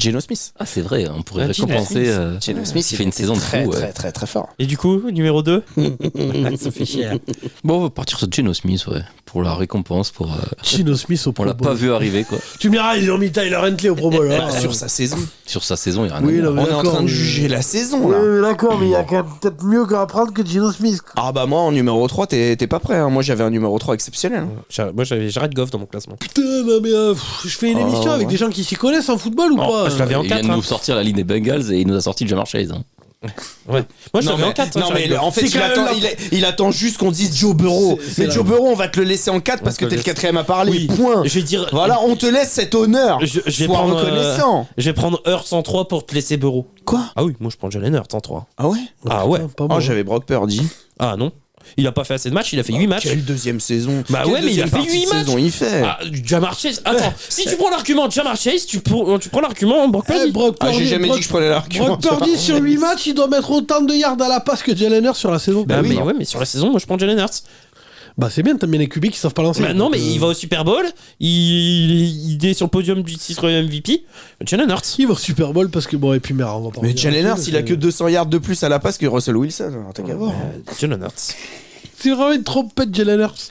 Geno Smith. Ah, c'est vrai, on pourrait Ah, Geno récompenser. Geno Smith, il fait une saison de très, fou. très, très, très fort. Et du coup, numéro 2 ça fait chier. Bon, on va partir sur Geno Smith, ouais. Pour la récompense, pour. Geno Smith au On Pro l'a Bowl. pas vu arriver quoi. Tu me diras, ils ont mis Tyler Huntley au Pro Bowl. hein. Sur sa saison. Sur sa saison, il y a rien Oui, à dire. non, mais On est en d'accord, train de mais- juger la saison, Ouais, là. mais d'accord, mais il y a quand même peut-être mieux qu'à apprendre que Geno Smith. Ah bah moi en numéro 3 t'es pas prêt hein. Moi j'avais un numéro 3 exceptionnel. Moi, j'avais Jared Goff dans mon classement. Putain, non, mais je fais une Oh, émission avec ouais. des gens qui s'y connaissent en football ou Non, pas je l'avais en Il vient 4. de nous sortir la ligne des Bengals et il nous a sorti Jamar Chase. Hein. Ouais. Moi, je Non, l'avais en mais, 4. non, mais en fait, C'est quand même il attend juste qu'on dise Joe Burrow. C'est Mais Joe Burrow, on va te le laisser en 4 parce On que te t'es le le 4ème à parler. Oui. Point. Je vais dire. Voilà, on te laisse cet honneur. Je vais Sois prendre, reconnaissant. Je vais prendre Hurts en 3 pour te laisser Burrow. Quoi? Ah oui, moi je prends Jalen Hurts en 3. Ah ouais? Ah ouais. Pas Oh, moi. j'avais Brock Purdy. Ah non. Il a pas fait assez de matchs, il a fait 8 matchs. Quelle deuxième saison? Bah Quelle ouais, mais il a deuxième fait partie 8 de matchs. saison il fait. Ah, Jamar Chase. Attends, si tu prends l'argument de Jamar Chase, tu prends l'argument Brock Purdy. Brock Ah, j'ai Purdy- jamais Brock- dit que je prenais l'argument. Brock Purdy sur 8 matchs, il doit mettre autant de yards à la passe que Jalen Hurts sur la saison. Bah mais ouais, mais sur la saison, moi je prends Jalen Hurts. Bah c'est bien, t'aimes bien les QB qui savent pas lancer. Bah non, mais il va au Super Bowl, il est sur le podium du titre MVP. Jalen Hurts. Il va au Super Bowl parce que bon, et puis merde, on va pas. Mais revenir Jalen là-dessus, Hurts, il a mais- que 200 yards de plus à la passe que Russell Wilson. Alors, t'as qu'à voir. Jalen Hurts. C'est vraiment une trompette, Jalen Hurts.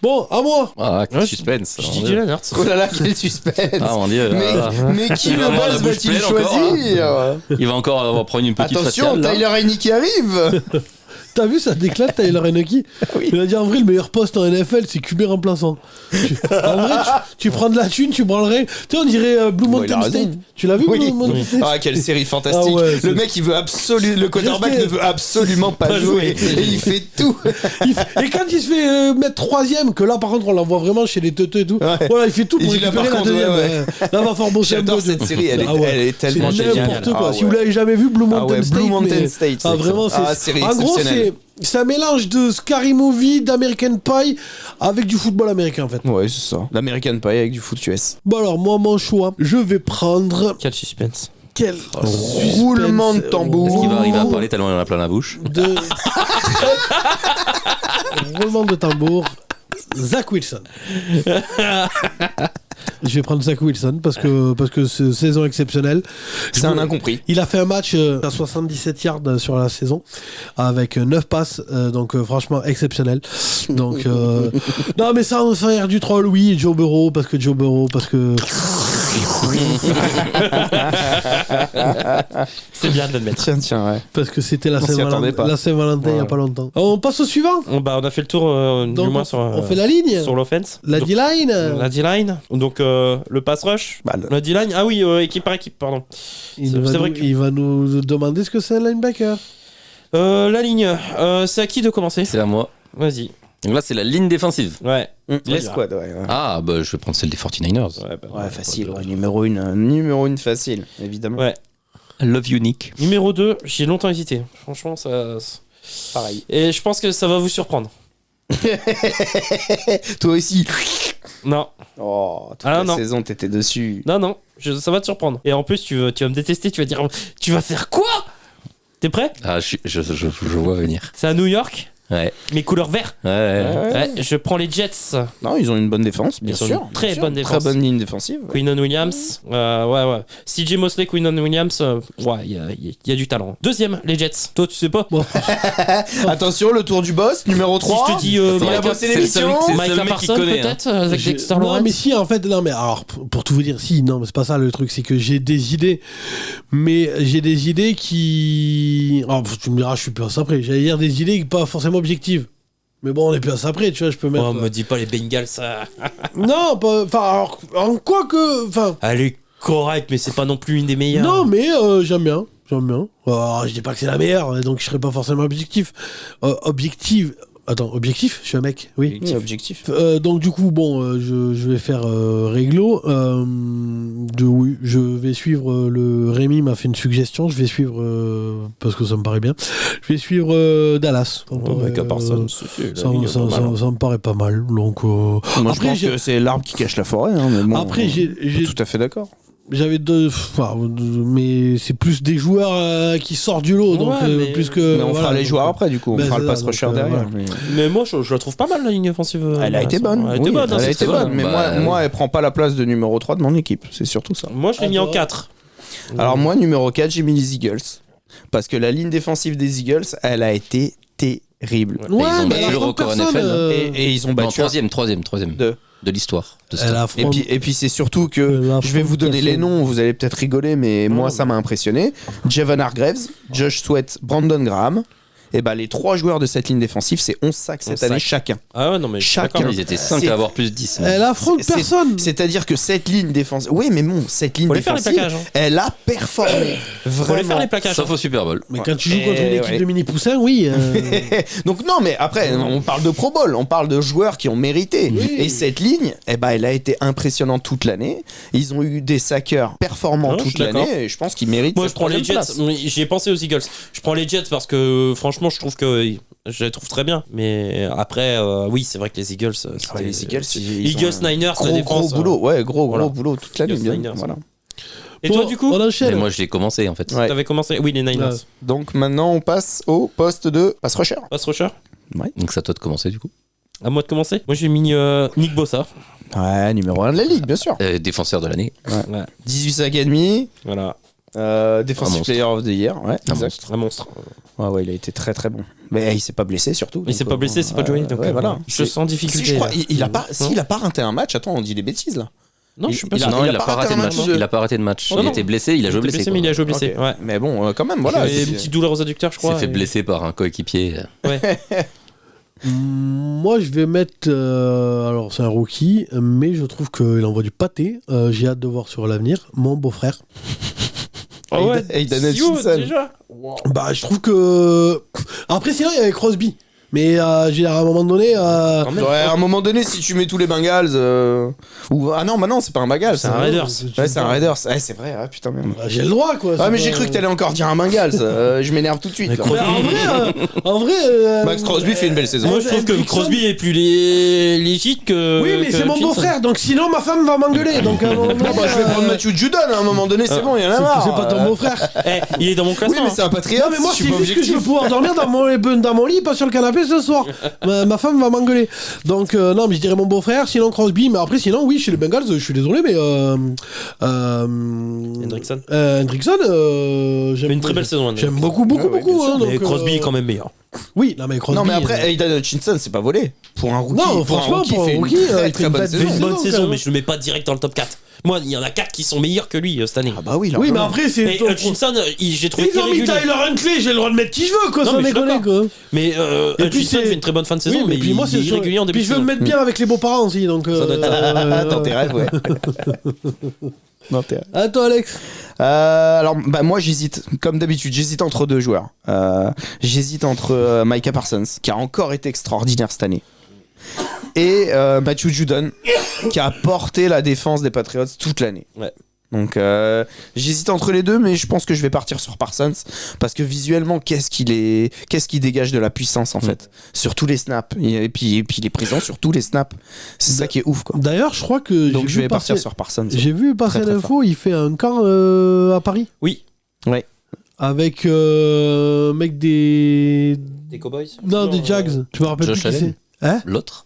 Bon, à moi. Ah, quel Ouais, suspense. Je mon dis Dieu. Jalen Hurts. Oh là là, quel suspense. Ah mon dieu. Mais qui Il le va avoir la boss bouche va-t-il pleine encore, choisir? Il va encore prendre une petite Attention, faciale. là. Tyler Heineke qui arrive. T'as vu ça déclate Tyler Heineke? Oui. Il a dit en vrai le meilleur poste en NFL c'est QB remplaçant. En vrai tu prends de la thune, tu branlerais. Tu sais on dirait Blue Bon, il a Mountain raison. State. Tu l'as vu Oui. Blue Mountain State? Ah, quelle série fantastique. Ah ouais, le c'est- mec, il veut absolument. Le quarterback Juste- ne veut absolument pas Pas jouer. jouer. Et il fait tout. Et quand il se fait mettre troisième, que là par contre on l'envoie vraiment chez les teuteux et tout, Ouais. voilà il fait tout Il pour dit là, récupérer par la contre, deuxième. ouais, Là va falloir bosser un J'adore peu. cette série. Elle est, Ah ouais. elle est tellement C'est géniale. n'importe quoi. Ah Si vous ouais. l'avez jamais vu, Blue Mountain Ah ouais, State. Blue Mountain mais- State, c'est Ah, vraiment, excellent. c'est. Ah, série En gros, exceptionnelle. c'est un mélange de Scary Movie, d'American Pie avec du football américain en fait. Ouais, c'est ça. L'American Pie avec du foot US. Bon, alors, moi, mon choix, je vais prendre. Quel suspense. Quel Roulement de tambour. Est-ce qu'il va arriver à parler tellement il en a plein la bouche? de. Roulement de tambour. Zach Wilson. Je vais prendre Zach Wilson parce que c'est saison exceptionnelle. C'est un incompris. Il a fait un match à 77 yards sur la saison avec 9 passes, donc franchement exceptionnel. Donc non mais sans rire du troll, oui, Joe Burrow parce que C'est bien de l'admettre. Tiens, ouais. parce que c'était la On s'y attendait pas. Saint-Valentin il y a Ouais. pas longtemps. On passe au suivant. On a fait le tour du Donc moins sur, on fait la ligne, sur l'offense. la Donc, D-line. la D-line. Donc le pass rush. Bah, La D-line. Ah oui, équipe par équipe, pardon. Il c'est va, vrai nous, que- il va nous demander ce que c'est un linebacker. La ligne. C'est à qui de commencer? C'est à moi. Vas-y. Donc là, c'est la ligne défensive. Ouais. L'escouade, ouais. Ah, bah je vais prendre celle des 49ers. Ouais, bah, Ouais, facile, ouais, numéro 1 facile, évidemment. Ouais. Love Unique. Numéro 2, j'ai longtemps hésité. Franchement, ça. Pareil. Et je pense que ça va vous surprendre. Toi aussi. Non, Oh, toute Ah, la non. saison, t'étais dessus. non, ça va te surprendre. Et en plus, tu vas me détester, tu vas dire tu vas faire quoi? T'es prêt? Ah, je vois venir. C'est à New York, Ouais. mais couleur vert. Ouais. Ouais, je prends les Jets. Non, ils ont une bonne défense, bien Ils ont sûr. une très bien sûr. bonne défense. Très bonne ligne défensive. Quinnon Williams, ouais. CJ Mosley, Quinnon Williams, ouais, il y a du talent. Deuxième, les Jets. Toi, tu sais pas? Bon, Attention, le tour du boss, numéro 3. Si je te dis il a Micah- bossé c'est le seul- l'émission. c'est le Micah mec qui Parsons, connaît, peut-être, avec J'ai- Dexter non Lawrence. mais si en fait non mais alors pour tout vous dire si non mais c'est pas ça le truc c'est que j'ai des idées mais j'ai des idées qui tu me diras je suis plus à ça après j'allais dire des idées pas forcément objectives mais bon on est plus à ça après tu vois je peux mettre Oh, me dis pas les Bengals, ça. non pas enfin alors en quoi que enfin Elle est correcte, mais c'est pas non plus une des meilleures. non mais j'aime bien alors, je dis pas que c'est la meilleure donc je serai pas forcément objectif objectif je suis un mec oui Oui, objectif. donc du coup bon je vais faire réglo oui je vais suivre le Rémi m'a fait une suggestion je vais suivre parce que ça me paraît bien je vais suivre Dallas ça me paraît, Micah Parsons, ça me paraît pas mal donc Moi, je après, pense que c'est l'arbre qui cache la forêt. Hein, mais bon, après j'ai tout à fait d'accord. j'avais mais c'est plus des joueurs qui sortent du lot donc Ouais, mais- plus que Mais on fera voilà, les donc, joueurs après, du coup. On ben, fera le c'est pass ça, rusher donc, derrière. voilà. Mais moi, je la trouve pas mal, la ligne offensive. Elle a été bonne. Elle a été oui, bonne, hein, elle a c'est été très bonne. Mais Bah, moi, elle prend pas la place de numéro 3 de mon équipe. C'est surtout ça. Moi, je l'ai mis en Attends. 4. Alors, moi, numéro 4, j'ai mis les Eagles. Parce que la ligne défensive des Eagles, elle a été terrible. ouais, ils ont mais battu elle le affronte record personne, NFL, Et ils ont Non, battu. troisième De- de l'histoire. de ce elle temps. affronte Et puis c'est surtout que Elle je vais vous donner affronte les noms, vous allez peut-être rigoler, mais moi ça m'a impressionné. Javon Hargraves, Josh Sweat, Brandon Graham. Et bah les 3 joueurs de cette ligne défensive, c'est 11 sacs cette 11 année sacs. chacun. Ah ouais, non, mais je suis Chacun. d'accord. Ils étaient 5 C'est- à avoir plus de 10. Elle affronte personne. C'est-à-dire que cette ligne défensive. Oui, mais bon, cette ligne Faut les faire, les défensive, plaquages. Hein. elle a performé. Faut les faire, les plaquages. Sauf au Super Bowl. Mais quand tu joues contre une équipe ouais. de mini poussins, oui. Donc non, mais après, on parle de Pro Bowl, on parle de joueurs qui ont mérité. Oui. Et cette ligne, eh ben, elle a été impressionnante toute l'année. Ils ont eu des sackers performants Non, je toute suis d'accord. l'année. Et je pense qu'ils méritent Moi, cette je prends les 3e Jets. place. J'y ai pensé aux Eagles. Je prends les Jets parce que, franchement, je trouve que. Je les trouve très bien. Mais après, oui, c'est vrai que les Eagles. Ouais, les Eagles, ils Eagles, ont un Niners, la gros défense. boulot. Ouais, gros voilà. boulot toute l'année. Eagles, bien. Niners. Voilà. Et toi, du coup On Et enchaîne. moi, j'ai commencé en fait. Ouais. T'avais commencé. Oui, les Niners. Ouais. Donc maintenant, on passe au poste de pass rusher. Pass rusher. Donc, c'est à toi de commencer du coup. À moi de commencer. Moi, j'ai mis Nick Bossa. Ouais, numéro 1 de la ligue, bien sûr. Défenseur de l'année. 18 sacs et demi. Voilà. Defensive monstre. Player of the Year. Ouais, Un exact. Un monstre. Ouais, il a été très très bon. Mais il s'est pas blessé surtout. Il s'est pas blessé, c'est pas Joey. Donc, ouais, voilà. Je sens difficulté. Si, je crois, là. il a pas, s'il a pas raté un match, attends, on dit des bêtises là. Non, je suis pas il sûr. a- Non, il a pas raté de match. de- Il a pas raté de match. Oh, Il non. était blessé, il a joué Il était blessé. mais il a joué blessé. Ok. Ouais. Mais bon, quand même, voilà. Il avait c'est- une petite douleur aux adducteurs, je Il crois. s'est fait et- blesser par un coéquipier. Ouais. Moi, je vais mettre. Alors, c'est un rookie, mais je trouve qu'il envoie du pâté. J'ai hâte de voir sur l'avenir. Mon beau-frère. Ah ouais. Aidan Si haut, Hutchinson. déjà. Bah, je trouve que. Après, sinon, il y avait Crosby. Mais j'ai à un moment donné. Ouais, à un moment donné, si tu mets tous les Bengals. Ou... Ah non, bah non, c'est pas un Bengals. C'est un Raiders. Ouais, c'est un Raiders. Ouais, c'est vrai, ah, putain, merde. Bah, j'ai le droit, quoi. Ah, mais c'est j'ai pas- cru que t'allais encore dire un Bengals. Je m'énerve tout de suite. Mais là. Mais en vrai. Max Crosby fait une belle saison. Moi, je trouve que Hendrickson- Crosby est plus légit que. Oui, mais que c'est mon Hutchinson. beau-frère, donc sinon ma femme va m'engueuler. Donc, à un moment donné, Ah bah, je vais prendre Matthew Judon à un moment donné, c'est bon, il y en a marre. C'est pas ton beau-frère. Eh, il est dans mon Oui, classement. mais c'est un patriote. Non, mais moi, je c'est suis pas juste que je objectif. veux pouvoir dormir dans mon lit, pas sur le canapé ce soir. Ma femme va m'engueuler. Donc, non, mais je dirais mon beau-frère, sinon Crosby. Mais après, sinon, oui, chez les Bengals, je suis désolé, mais. Hendrickson. Hendrickson, j'aime. Mais une très belle saison. Hendrickson. J'aime beaucoup, beaucoup, Ouais, beaucoup. bien sûr, hein, Mais donc, Crosby est quand même meilleur. Oui, non, mais Crosby. Non, mais après, Aidan Hutchinson, c'est pas volé. Pour un rookie, Non, pour un franchement, rookie, pour un il fait rookie, une il très fait très une bonne belle C'est saison. une bonne saison, saison, quand mais je le mets pas direct dans le top 4. Moi, il y en a 4 qui sont meilleurs que lui cette année. Ah bah oui, là. Oui, mais après, c'est. Et Hutchinson, j'ai trouvé Ils ont mis irrégulier. Tyler Huntley, j'ai le droit de mettre qui je veux, quoi, Non, sans mais je suis déconner, quoi. Mais Et puis, Hutchinson c'est- fait une très bonne fin de saison, Oui, mais puis moi, il est c'est irrégulier en début Puis de je veux me saison. mettre bien avec les beaux-parents aussi, donc. Ça doit être Dans tes rêves, ouais. Dans tes rêves. À toi, Alex. Alors, bah, moi, j'hésite. Comme d'habitude, j'hésite entre 2 joueurs. J'hésite entre Micah Parsons, qui a encore été extraordinaire cette année, et Matthew Judon, qui a porté la défense des Patriots toute l'année. Ouais. Donc, j'hésite entre les deux, mais je pense que je vais partir sur Parsons, parce que visuellement, qu'est-ce qu'il dégage de la puissance, en fait, sur tous les snaps. Et puis il est présent sur tous les snaps. C'est ça qui est ouf, quoi. D'ailleurs, je crois que. Donc, je vais partir passer... sur Parsons. J'ai vu passer Très, très l'info, il fait un camp à Paris. Oui. Ouais. Avec mec des. Des Cowboys. Non, des Jags. Tu me rappelles Josh plus qui Allen. c'est. Hein? L'autre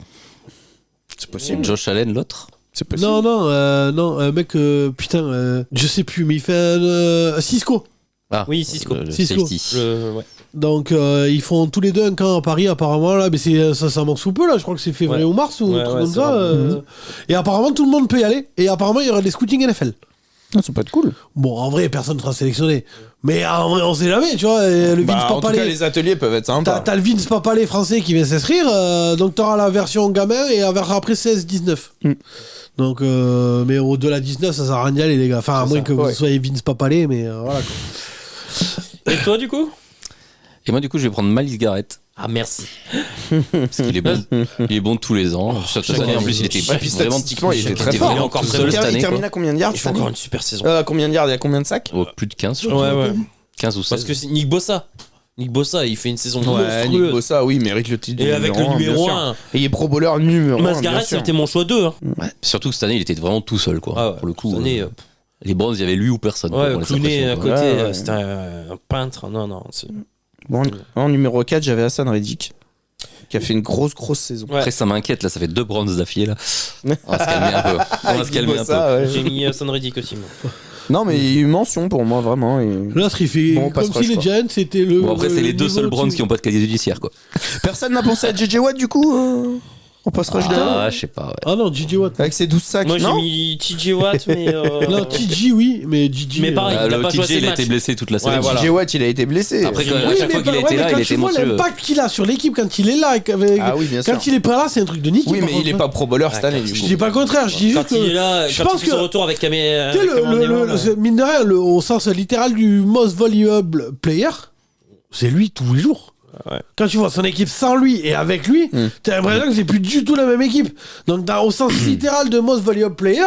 C'est possible. Josh Allen, l'autre C'est possible. Non, un mec, putain, je sais plus, mais il fait un Cisco. Ah, Oui, Cisco. le Cisco. safety. Ouais. Donc, ils font tous les deux un camp à Paris, apparemment, là, mais ça manque sous peu, là, je crois que c'est février Ouais. ou mars, ou un Ouais, truc ouais, comme c'est ça. vrai. Et apparemment, tout le monde peut y aller, et apparemment, il y aura des scootings NFL. Non, ça peut être cool. Bon, en vrai, personne ne sera sélectionné. Mais en vrai, on sait jamais, tu vois. Et le Vince Bah, en tout cas, Papalé. les ateliers peuvent être sympas. T'as le Vince Papalé français qui vient s'inscrire, donc t'auras la version gamin et après 16-19. Donc, mais au-delà de 19, ça sert à rien d'y aller, les gars. Enfin, à moins que vous ouais. soyez Vince Papalé, mais voilà quoi. Et toi, du coup Et moi, du coup, je vais prendre Myles Garrett. Ah, merci. Parce qu'il est bon. Il est bon tous les ans. Cette année, en plus, il était Et puis vraiment statistiquement, il était très il fort. était encore tout très seul bon. cette année. Il termine quoi. à combien de yards Il cette fait année encore une super saison. Combien de yards? Il y a combien de sacs? Oh, plus de 15, je crois. Ouais. 15 ou 16. Parce que c'est Nick Bossa. Nick Bossa, il fait une saison Ouais, Nick monstrueuse. Bossa, oui, mérite le titre. Et de avec le un, numéro bien sûr. 1. Et il est pro bowler numéro 1. Myles Garrett, c'était mon choix 2. Hein. Ouais. Surtout que cette année, il était vraiment tout seul, quoi. Ah ouais, Pour le coup, cette année, les Browns, il y avait lui ou personne. quoi, ouais, pour les Clooney à impressions, côté, Ouais, ouais. c'était un peintre. Non, c'est... Bon, en numéro 4, j'avais Hassan Reddick, qui a fait une grosse saison. Ouais. Après, ça m'inquiète, là, ça fait 2 Browns d'affilée, là. On va se calmer un peu. On va se calmer un peu. Bossa, ouais. J'ai mis Son Reddick aussi, moi. Non, mais il y a eu mention pour moi, vraiment. Et... L'autre, il fait Bon, passe comme si rush, les quoi. Giants, c'était le. Bon, après, c'est les 2 niveau seuls Browns au-dessus. qui n'ont pas de casier judiciaire, quoi. Personne n'a pensé à JJ Watt, du coup On passe rush derrière. Ah, je sais pas, ouais. Ah non, JJ Watt. Avec ses 12 sacs, Moi j'ai non mis TJ Watt, mais. Non, TJ, oui, mais JJ. Mais pareil, il a Le pas joué TJ, assez il de a été matchs. blessé toute la saison. Ouais, voilà. TJ Watt, il a été blessé. Après, Oui, à chaque fois qu'il mais était là, quand il était tu vois monstrueux. l'impact qu'il a sur l'équipe quand il est là, Ah oui, bien sûr. quand il est pas là, c'est un truc de nique. Oui, mais il est pas pro bowler cette année, du Je coup. dis pas le contraire, je dis juste Quand il est que. là, je quand pense il fait son que- retour avec Camé. Tu sais, mine de rien, au sens littéral du most valuable player, c'est lui tous les jours. Ouais. Quand tu vois son équipe sans lui et avec lui, t'as l'impression que c'est plus du tout la même équipe. Donc, au sens littéral de most valuable player,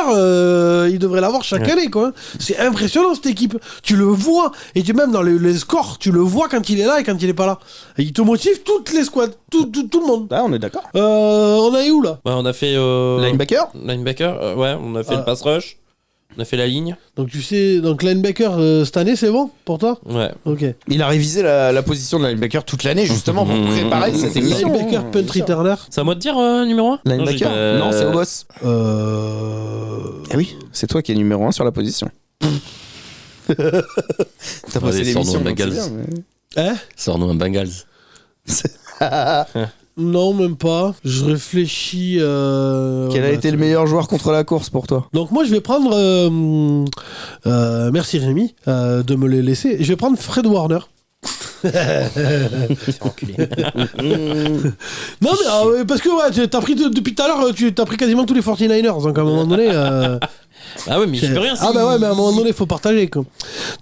il devrait l'avoir chaque année, quoi. C'est impressionnant cette équipe. Tu le vois, et même dans les scores, tu le vois quand il est là et quand il est pas là. Et il te motive toutes les squads, tout le monde. Ah, on est d'accord. On a eu où là? Ouais, on a fait. Linebacker Linebacker, ouais, on a fait le pass rush. On a fait la ligne. Donc tu sais, donc linebacker cette année c'est bon pour toi? Ouais. Ok. Il a révisé la position de linebacker toute l'année, justement, pour préparer cette émission. Linebacker, punt returner. C'est à moi de dire numéro 1 Linebacker Non, c'est au boss. Eh oui, c'est toi qui es numéro 1 sur la position. T'as passé Allez, l'émission. sors-nous un donc c'est Bengals. bien, mais- Hein? Sors-nous un Bengals. Non, même pas. Je réfléchis. Quel a été le meilleur joueur contre la course pour toi? Donc moi je vais prendre. Merci Rémi de me les laisser. Je vais prendre Fred Warner. Enculé. Non mais parce que ouais, t'as pris depuis tout à l'heure, tu t'as pris quasiment tous les 49ers. Donc à un moment donné. Ah ouais, mais je peux rien. Ah bah ouais, mais à un moment donné, faut partager quoi.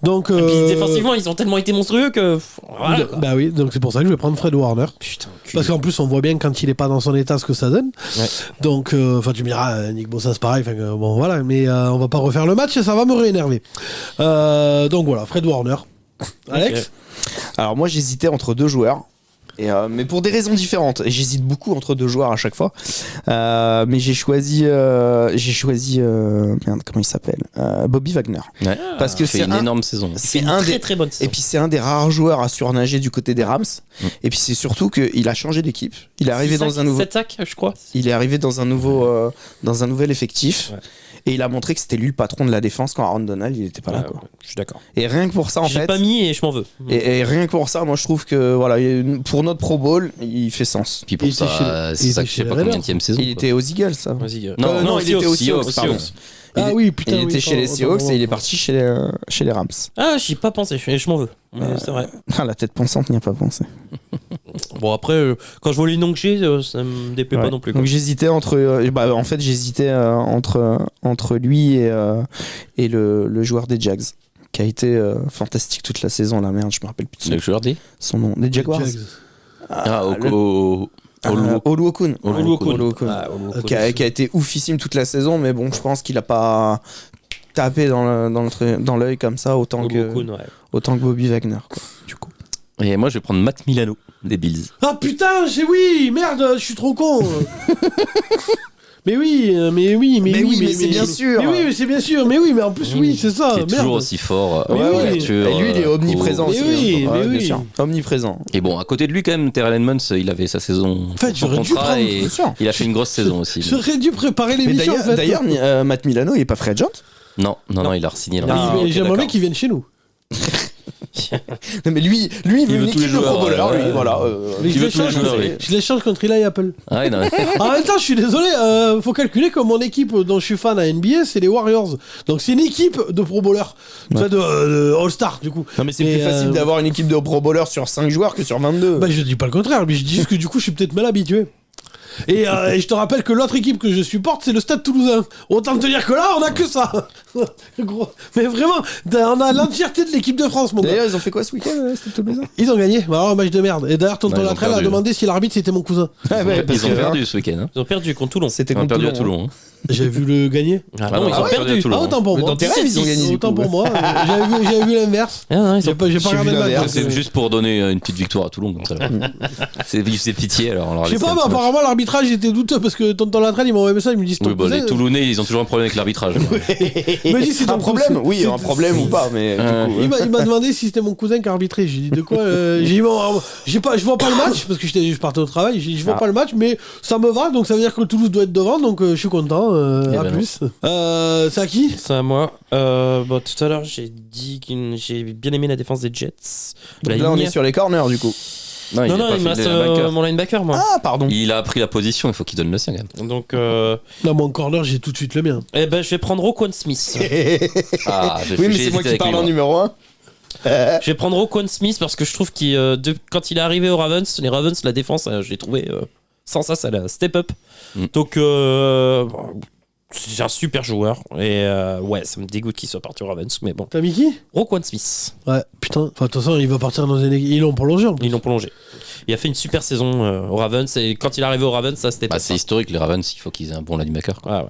Donc. Et puis défensivement, ils ont tellement été monstrueux que. Voilà, quoi. Bah oui, donc c'est pour ça que je vais prendre Fred Warner. Putain, enculé. Parce qu'en plus, on voit bien quand il est pas dans son état ce que ça donne. Ouais. Donc, enfin, tu me diras, Nick Bosa, c'est pareil. Bon, voilà, mais on va pas refaire le match et ça va me réénerver. Donc voilà, Fred Warner. Alex? Alors moi j'hésitais entre deux joueurs. Mais pour des raisons différentes. Et j'hésite beaucoup entre deux joueurs à chaque fois. Mais j'ai choisi merde, comment il s'appelle Bobby Wagner. Ouais. Parce que fait c'est une énorme saison. c'est Une un très des très bonne et saison. puis c'est un des rares joueurs à surnager du côté des Rams. Et puis c'est surtout qu'il a changé d'équipe. Il est arrivé dans un nouveau 7 sacs, je crois. il est arrivé dans un nouvel effectif. Ouais. Et il a montré que c'était lui le patron de la défense quand Aaron Donald il était pas là. Ouais, Quoi. ouais, je suis d'accord. Et rien que pour ça en J'ai fait. pas mis et je m'en veux. Et rien que pour ça, moi je trouve que voilà, pour notre Pro Bowl, il fait sens. Puis pour Il était chez- ça, il c'est ça était que je chez sais pas les combien Raiders. de saison. Il était aux Eagles, ça. Vas-y. Non, il était aux Seahawks, pardon. Ah oui, putain. Il oui, était chez les pardon, Seahawks pardon. et il est parti chez les Rams. Ah, j'y ai pas pensé, et je m'en veux. C'est vrai. Ah, la tête pensante n'y a pas pensé. Bon, après, quand je vois les noms que j'ai, ça me déplaît pas Ouais. non plus. Quoi. Donc j'hésitais entre lui et le joueur des Jags, qui a été fantastique toute la saison. La merde, je me rappelle plus de Le joueur dit son nom. Des Jaguars. Jags. Oluokun. Oluokun. Ah, Oluokun. Qui a été oufissime toute la saison, mais bon, je pense qu'il a pas tapé dans l'œil comme ça autant Oluokun, ouais. que Bobby Wagner, quoi, du coup. Et moi, je vais prendre Matt Milano des Bills. Ah putain, oui, merde, je suis trop con. Mais oui, mais c'est bien sûr. Mais oui, mais c'est bien sûr. Mais oui, mais en plus, oui, c'est ça. Qui est Merde. toujours aussi fort. Mais oui. ouverture, Et lui, il est omniprésent Mais aussi. oui, hein. mais Ouais, bien oui. sûr. Omniprésent. Et bon, à côté de lui, quand même, Terrell Edmonds, il avait sa saison En fait, sur j'aurais dû contrat prendre, et bien sûr. il a fait une grosse saison aussi. J'aurais dû préparer Mais l'émission. en fait. d'ailleurs, Matt Milano, il est pas free agent. Non, il a re-signé. Mais là. Ah, ok, j'aimerais bien d'accord. qu'il vienne chez nous. Non, mais lui, il veut veut une tous les équipe de joueurs, pro bowler, ouais. lui, voilà. Mais Qui je veut tous les l'échange joueurs, contre- lui. je l'échange contre Eli Apple. Ah ouais, non. En même temps, je suis désolé, faut calculer que mon équipe dont je suis fan à NBA, c'est les Warriors. Donc c'est une équipe de pro bowlers. Enfin, de All-Star, du coup. Non, mais c'est Mais, plus facile d'avoir une équipe de pro bowler sur 5 joueurs que sur 22. Bah, je dis pas le contraire, mais je dis juste que du coup, je suis peut-être mal habitué. Et je te rappelle que l'autre équipe que je supporte, c'est le Stade Toulousain. Autant te dire que là, on a que ça. Gros. Mais vraiment, on a l'entièreté de l'équipe de France, mon gars. D'ailleurs, ils ont fait quoi ce week-end, Stade Toulousain? Ils ont gagné. Bah, alors, un match de merde. Et d'ailleurs, tonton Ouais, ils ont Latrelle a perdu. demandé si l'arbitre c'était mon cousin. Ils ont perdu ce week-end. Hein. Ils ont perdu contre Toulon. C'était Ils ont contre perdu à Toulon. Toulon. hein. J'ai vu le gagner. Ah Ah non, non, ils ah ont ouais, perdu. perdu à Toulon. Ah, autant pour Mais moi. dans tes rêves, ils ont gagné. du Autant coup, pour moi. J'avais vu l'inverse. Ah, non, ils J'ai ont... pas J'ai regardé vu le match. l'inverse. C'est juste pour donner une petite victoire à Toulon comme ça. C'est pitié alors. on leur Je sais laisse pas, un mais petit match. apparemment l'arbitrage était douteux parce que tonton Latrelle il m'a envoyé ça, il me dit Oui, bah, les cousin, Toulonnais, ils ont toujours un problème avec l'arbitrage. il m'a dit c'est Un ton problème? cousin. Oui, un problème ou pas, mais du coup. Il m'a demandé si c'était mon cousin qui arbitrait. J'ai dit de quoi j'ai dit bon, je vois pas le match parce que je partais au travail. J'ai dit je vois pas le match, mais ça me va, donc ça veut dire que Toulouse doit être devant, donc je suis content. À ben plus. C'est à qui? C'est à moi. Bon, tout à l'heure, j'ai dit que j'ai bien aimé la défense des Jets. Donc La là, on ligne. est sur les corners, du coup. Non, Non, a pas il me fait reste le linebacker. mon linebacker, moi. Ah, pardon. Il a pris la position, il faut qu'il donne le sien quand même. Donc, Là, mon corner, j'ai tout de suite le mien. eh ben, je vais prendre Roquan Smith. Ah, Oui, mais c'est moi qui parle en numéro 1. Je vais prendre Roquan Smith parce que je trouve que quand il est arrivé aux Ravens, les Ravens, la défense, je l'ai trouvé sans ça a step up. Donc, c'est un super joueur. Et ouais, ça me dégoûte qu'il soit parti aux Ravens. Mais bon, T'as mis qui? Roquan Smith. Ouais, putain. Enfin, de toute façon, il va partir dans une équipe. Ils l'ont prolongé en plus. Ils l'ont prolongé. Il a fait une super saison aux Ravens. Et quand il est arrivé aux Ravens, ça c'était Bah, pas c'est historique, les Ravens, il faut qu'ils aient un bon linebacker. Ah ouais.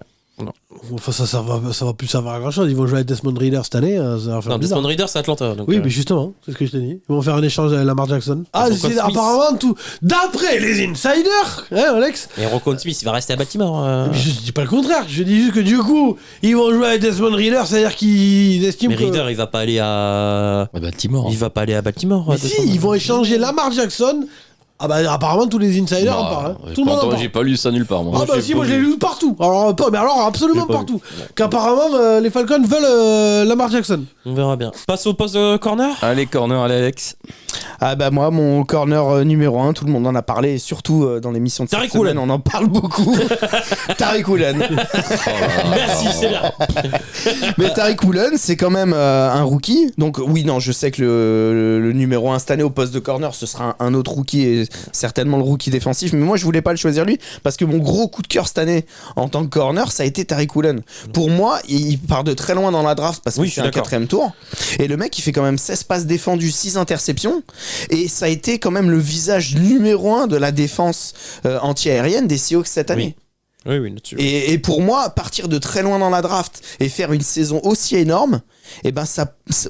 Enfin, ça va plus servir à grand chose. Ils vont jouer avec Desmond Reader cette année. Ça va faire Non, bizarre. Desmond Reader, c'est Atlanta. Donc, Oui, mais justement, c'est ce que je t'ai dit. Ils vont faire un échange avec Lamar Jackson. Ah, Roquan c'est Smith. apparemment tout. D'après les insiders, hein, Alex? Et Roquan Smith, il va rester à Baltimore. Je dis pas le contraire. Je dis juste que du coup, ils vont jouer avec Desmond Reader, c'est-à-dire qu'ils estiment Mais que. Reader, il va pas aller à. Ouais, Baltimore. Il va pas aller à Baltimore. Mais Desmond. si, ils vont échanger Lamar Jackson. Ah bah apparemment tous les insiders en parlent. Hein. Tout le monde en parle. J'ai pas lu ça nulle part, moi. Ah bah si, moi je l'ai lu partout. Alors, mais alors absolument J'ai pas partout. Qu'apparemment les Falcons veulent Lamar Jackson. On verra bien. Passe au poste de corner. Allez, corner, allez, Alex. Ah bah moi, mon corner numéro 1, tout le monde en a parlé, et surtout dans l'émission de cette Tariq semaine, Woolen. on en parle beaucoup. Tariq Woolen. Merci, c'est bien. Mais Tariq Woolen, c'est quand même un rookie. Donc oui, non, je sais que le numéro 1 cette année au poste de corner, ce sera un autre rookie et certainement le rookie défensif. Mais moi, je voulais pas le choisir lui parce que mon gros coup de cœur cette année en tant que corner, ça a été Tariq Woolen. Pour moi, il part de très loin dans la draft parce que Oui, je c'est suis un d'accord. 4ème tour. Et le mec, il fait quand même 16 passes défendues, 6 interceptions. Et ça a été quand même le visage numéro 1 de la défense anti-aérienne des Seahawks cette année. Oui, oui, là-dessus. Et pour moi, partir de très loin dans la draft et faire une saison aussi énorme, et ben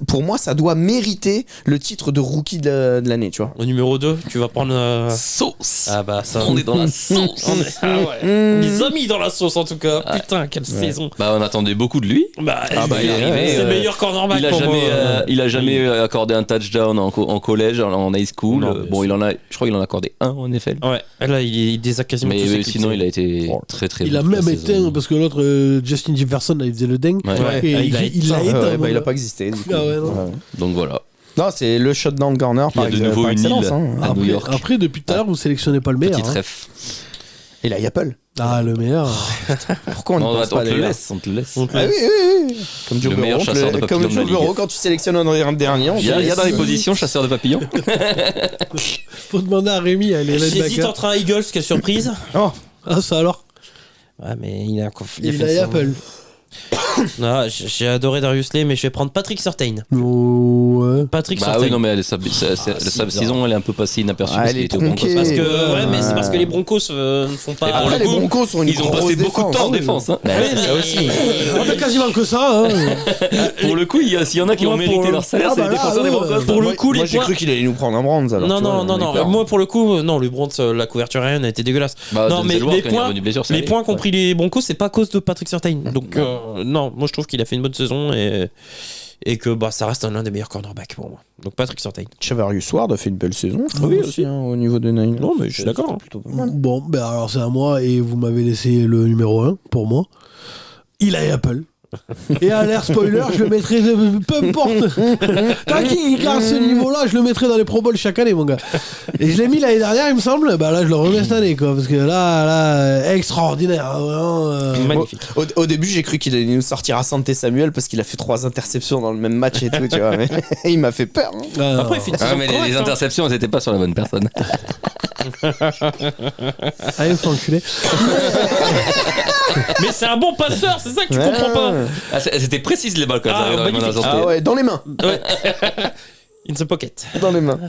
pour moi, ça doit mériter le titre de rookie de l'année, tu vois. Au numéro 2, tu vas prendre. Sauce. Ah bah ça. On est dans la sauce. Ah ouais. Les amis dans la sauce en tout cas. Putain, quelle saison. Bah, on attendait beaucoup de lui. Bah, bah, il est arrivé, c'est le meilleur cornerback pour moi. Il a jamais accordé un touchdown en collège, en high school. Non, mais Bon, je crois qu'il en a accordé un en NFL. Ouais, là il les a quasiment tous Mais éclipsés. sinon, il a été très très Il bon a toute la même saison. été parce que l'autre Justin Jefferson là, il faisait le dingue. Ouais. Et Ah, il l'a éteint. Il a pas existé. Du coup. Ah ouais, non. Ouais. Donc voilà. Non, c'est le shutdown corner Il y a de nouveau par une excellence, île. hein. à New York. Après, depuis tout à l'heure, vous sélectionnez pas le meilleur. Petite Hein. ref. Et là, il y a Apple. Ah, le meilleur. Pourquoi on Non, ne pense on pas te le d'ailleurs laisse. On te le laisse. Donc, Ah oui. Comme Joe Le meilleur Burrow, chasseur de comme papillons de la Joe Burrow, ligue. quand tu sélectionnes un dernier, on Il y a te dans les laisse. positions chasseur de papillons. Faut demander à Rémi, elle est J'hésite linebacker. entre un Eagles, quelle surprise. Oh, Ah, ça alors. Ouais, mais il a Il fait a ça. Apple. Non, j'ai adoré Darius Slay, mais je vais prendre Patrick Surtain. Oh, ouais. Patrick Bah Surtain. oui, non, mais sa bizarre. saison, elle est un peu passée inaperçue. Ah, parce elle qu'il est était au Broncos. tronquée. Parce que, ouais, mais c'est Ouais. parce que les Broncos ne font pas. Et pour Après, le les coup, Broncos ont une Ils ont grosse passé beaucoup de temps en défense. défense. Hein. Ouais, mais- Ça aussi. On a quasiment que ça. Hein. Pour le coup, s'il y en a qui Moi, ont mérité pour- leur salaire, Ah, c'est bah les là, défenseurs des ouais. Broncos. Pour le coup, Moi, les j'ai points. cru qu'il allait nous prendre un bronze. Alors, Non, tu vois, non, on non, a eu non. peur. Moi, pour le coup, non, les Browns, la couverture aérienne a été dégueulasse. Bah, Non, mais Denzel Ward, les quand il est points, revenu de blessure, ça les allait. points qu'ont pris les Broncos, c'est pas à cause de Patrick Surtain. Donc, non, moi je trouve qu'il a fait une bonne saison et que bah, ça reste l'un des meilleurs cornerbacks pour moi. Donc, Patrick Surtain. Chavarius Ward a fait une belle saison. je Oui, trouve aussi. hein, au niveau des Niners. Non, mais je suis d'accord. C'était plutôt pas mal. Bon, ben alors c'est à moi et vous m'avez laissé le numéro 1 pour moi. Il a Apple. Et à l'air spoiler, je le mettrai, peu importe. Tant qu'il garde ce niveau-là, je le mettrai dans les Pro Bowl chaque année, mon gars. Et je l'ai mis l'année dernière, il me semble. Bah là, je le remets cette année, quoi. Parce que là, extraordinaire. Hein, vraiment, Magnifique. Au début, j'ai cru qu'il allait nous sortir à Santé Samuel parce qu'il a fait 3 interceptions dans le même match et tout, tu vois. Mais il m'a fait peur. Hein. ah, Après, il fait une Ah, saison mais correcte, les hein. interceptions, elles n'étaient pas sur la bonne personne. allez, faut enculer. Mais c'est un bon passeur, c'est ça que tu comprends pas. Ah, c'était précise les balles quand Ah, elles arrivaient dans les mains d'un magnifique. Santé. Ah ouais, dans les mains. Ouais. In the pocket. Dans les mains.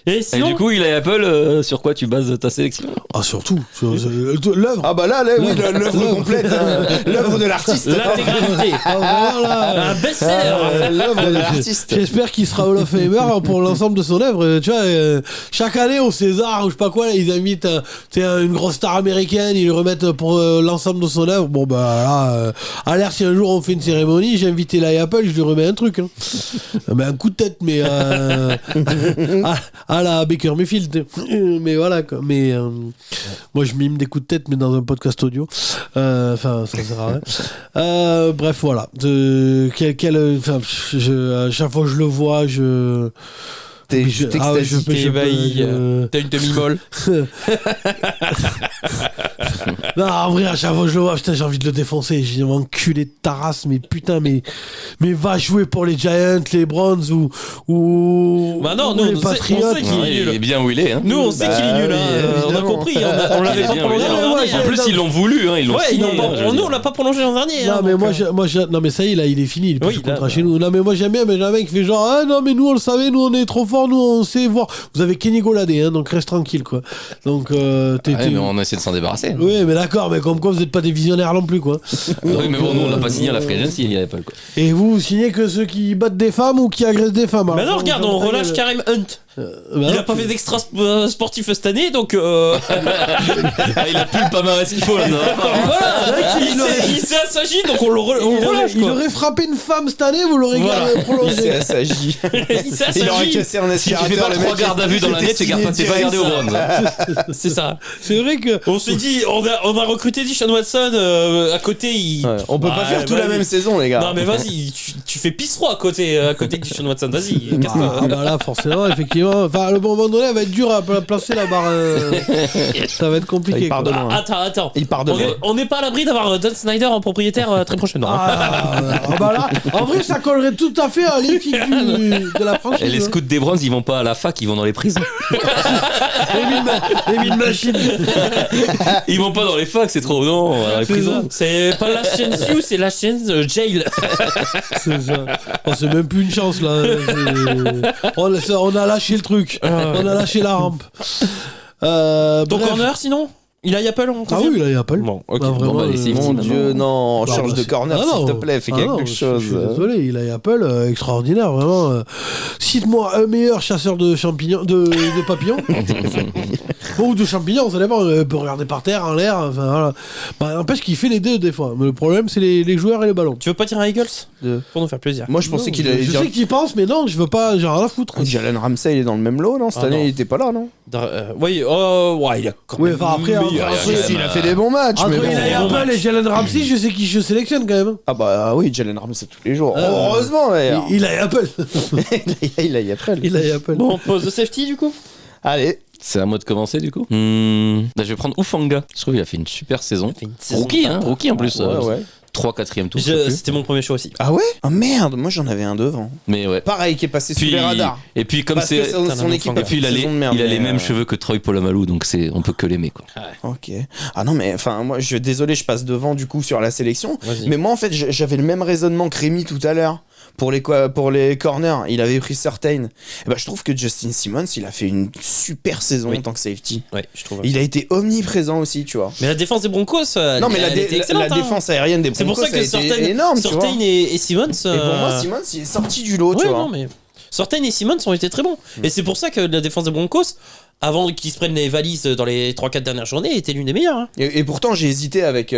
Et Et sinon, du coup, il a Apple, sur quoi tu bases ta sélection? Ah, surtout. L'œuvre. Ah bah là, oui, l'œuvre complète. Hein. L'œuvre de l'artiste. l'intégralité. Ah, vraiment, là. Un best-seller. L'œuvre de l'artiste. J'espère qu'il sera Hall of Famer pour l'ensemble de son œuvre. Tu vois, chaque année au César ou je sais pas quoi, là, ils invitent une grosse star américaine, ils le remettent pour l'ensemble de son œuvre. Bon bah là, à l'air si un jour on fait une cérémonie, j'ai invité Eli Apple, je lui remets un truc. Hein. Mais un coup de tête, mais à la Baker Mayfield. Mais voilà quoi. Mais moi je mime des coups de tête, mais dans un podcast audio. Enfin, ça sert à rien. Bref, voilà. À chaque fois que je le vois, Je t'extasie. T'es ébahi, t'as une demi-molle. Non, en vrai, à chaque fois que je le vois, putain, j'ai envie de le défoncer. J'ai enculé de ta race, mais putain, mais va jouer pour les Giants, les Browns ou Bah non, ou nous, les on sait Patriots. qu'il est Il nul. est bien où il est. Hein. Nous, on sait qu'il est nul. oui, On a évidemment. compris. On l'avait Il est pas bien, prolongé il est l'an bien. dernier. Ouais, En plus, ils l'ont voulu, hein, ils l'ont Ouais, signé. hein, je veux nous, dire. on l'a pas prolongé l'an dernier. Non, hein, mais donc, moi, non, mais ça y est, là, il est fini. Il est plus Oui, sous là, contrat là. chez nous. Non, mais moi, j'aime bien, mais j'ai un mec qui fait genre, ah non, mais nous, on le savait, nous, on est trop forts, nous, on sait voir. Vous avez Kenny Goladé, hein, donc reste tranquille, quoi. Donc, Ouais, mais on a essayé de s'en débarrasser. Oui, mais d'accord, mais comme quoi, vous n'êtes pas des visionnaires non plus, quoi. Oui, mais bon, nous, on l'a pas signé à la Free Agency, il y avait pas le quoi. Et vous signez que ceux qui battent des femmes ou qui agressent des femmes. Bah Alors, non, regarde, on relâche Kareem Hunt. Bah Il non, a pas fait d'extra sportif cette année, donc Ah, il a plus le palmarès qu'il faut là. ça va pas. voilà, il s'est assagi, donc on le relâche. il quoi. aurait frappé une femme cette année, vous l'aurez Voilà. Il s'est prolongé. assagi. Il s'est Il aurait assagi. cassé un Si tu fais aspirateur. pas le 3 mec, gardes à vue dans l'année, t'es pas gardé au bronze. C'est ça. C'est vrai que. On s'est dit, on a recruté Deshaun Watson à côté. Ouais, on peut pas faire tout la même saison, les gars. Non mais vas-y, tu fais pisse-roi à côté de Deshaun Watson. Vas-y, casse-toi. Ah bah là, forcément, effectivement. Enfin, le moment donné, elle va être dur à placer la barre. Ça va être compliqué. Il part de quoi. loin. Attends. Il part de loin. On n'est pas à l'abri d'avoir Don Snyder en propriétaire très prochainement. Ah bah là, en vrai, ça collerait tout à fait à l'équipe de la franchise. Et les scouts des Browns, ils vont pas à la fac, ils vont dans les prisons. Les mines machines. Ils vont pas dans les facs, c'est trop. Non, à la C'est prison. C'est pas la chaîne Sioux, c'est la chaîne Jail. C'est ça. Oh, c'est même plus une chance là. On a lâché le truc. On a lâché la rampe. Ton Bref. corner sinon il a Apple on Ah confirme oui, là, il y a Apple. Bon, ok. Bah, vraiment, Bon, bah, les safety, Mon maintenant. dieu, non, Bah, change bah, de c'est- corner, Ah s'il non, te plaît, fais ah quelque non, chose. Je suis désolé, il a Apple extraordinaire, vraiment. Cite-moi un meilleur chasseur de champignons, de papillons. Bon, ou de champignons, ça dépend. On peut regarder par terre, en l'air. Enfin, voilà. Bah, n'empêche qu'il fait les deux des fois. Mais le problème, c'est les joueurs et les ballons. Tu veux pas dire un Eagles De- pour nous faire plaisir? Moi, je pensais Non, qu'il allait Je dire. sais qu'il pense, mais non, je veux pas. J'ai rien à foutre. Jalen Ramsey, il est dans le même lot, non? Cette Ah, année, non. il était pas là, non? Oui, ouais, il a quand Oui, même. enfin, après, meilleur. après, Il a fait des bons matchs, mais Entre bon. Apple et Jalen Ramsey, je sais qui je sélectionne quand même. Ah bah oui, Jalen Ramsey tous les jours. Ah, Heureusement, d'ailleurs. Il a Apple. Il a après. Il a Apple. Bon, pause de safety du coup. Allez. C'est à moi de commencer du coup. Bah, je vais prendre Ufanga. Je trouve qu'il a fait une super saison. Fait une saison Rookie, de hein, dingue. rookie en plus. Ouais. 3-4e tour. je sais plus. C'était mon premier choix aussi. Ah ouais? Ah merde, moi j'en avais un devant. Mais ouais. Pareil, qui est passé sous les radars. Et puis comme Parce que c'est. son équipe Ufanga. a Et puis fait il a une les, saison de merde. il a les mais, mêmes cheveux que Troy Polamalu, donc on peut que l'aimer quoi. Ok. Ah non, mais enfin, moi, désolé, je passe devant du coup sur la sélection. Vas-y. Mais moi, en fait, j'avais le même raisonnement que Rémi tout à l'heure. Pour les corners, il avait pris Certain. Et ben, je trouve que Justin Simmons, il a fait une super saison Oui. en tant que safety. Ouais, je trouve. Il a été omniprésent aussi, tu vois. Mais la défense des Broncos, Non, mais elle était excellente, la hein. défense aérienne des C'est pour Broncos ça que a été énorme, tu vois. Sortain et Simmons. Et pour moi, Simmons, il est sorti du lot, tu Ouais, vois. non, mais Sortain et Simmons ont été très bons. Et c'est pour ça que la défense des Broncos, avant qu'ils se prennent les valises dans les 3-4 dernières journées, était l'une des meilleures. Hein. Et pourtant, j'ai hésité avec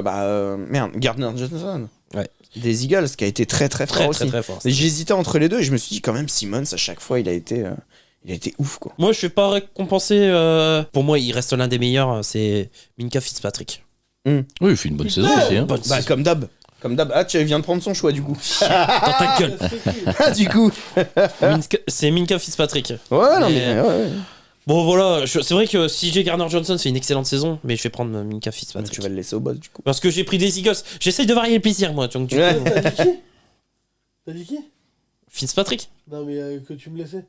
Gardner Johnson. Ouais. Des Eagles, qui a été très très fort aussi. Très fort. Et j'ai hésité entre les deux et je me suis dit quand même Simmons à chaque fois il a été ouf quoi. Moi, je ne vais pas récompenser. Pour moi, il reste l'un des meilleurs. C'est Minka Fitzpatrick. Oui, il fait une bonne saison aussi. Hein. Bonne Bah saison. comme d'hab. Comme d'hab. Ah tu viens de prendre son choix du coup. Dans ta gueule. Ah du coup. C'est Minka Fitzpatrick. Ouais non Mais- mais ouais. Bon, voilà. C'est vrai que CJ Garner Johnson fait une excellente saison, mais je vais prendre Minka Fitzpatrick. Tu vas le laisser au boss du coup. Parce que j'ai pris des Eagles. J'essaye de varier le plaisir, moi. Donc, du coup, Ouais. T'as dit qui? Fitzpatrick. Non, mais que tu me laissais.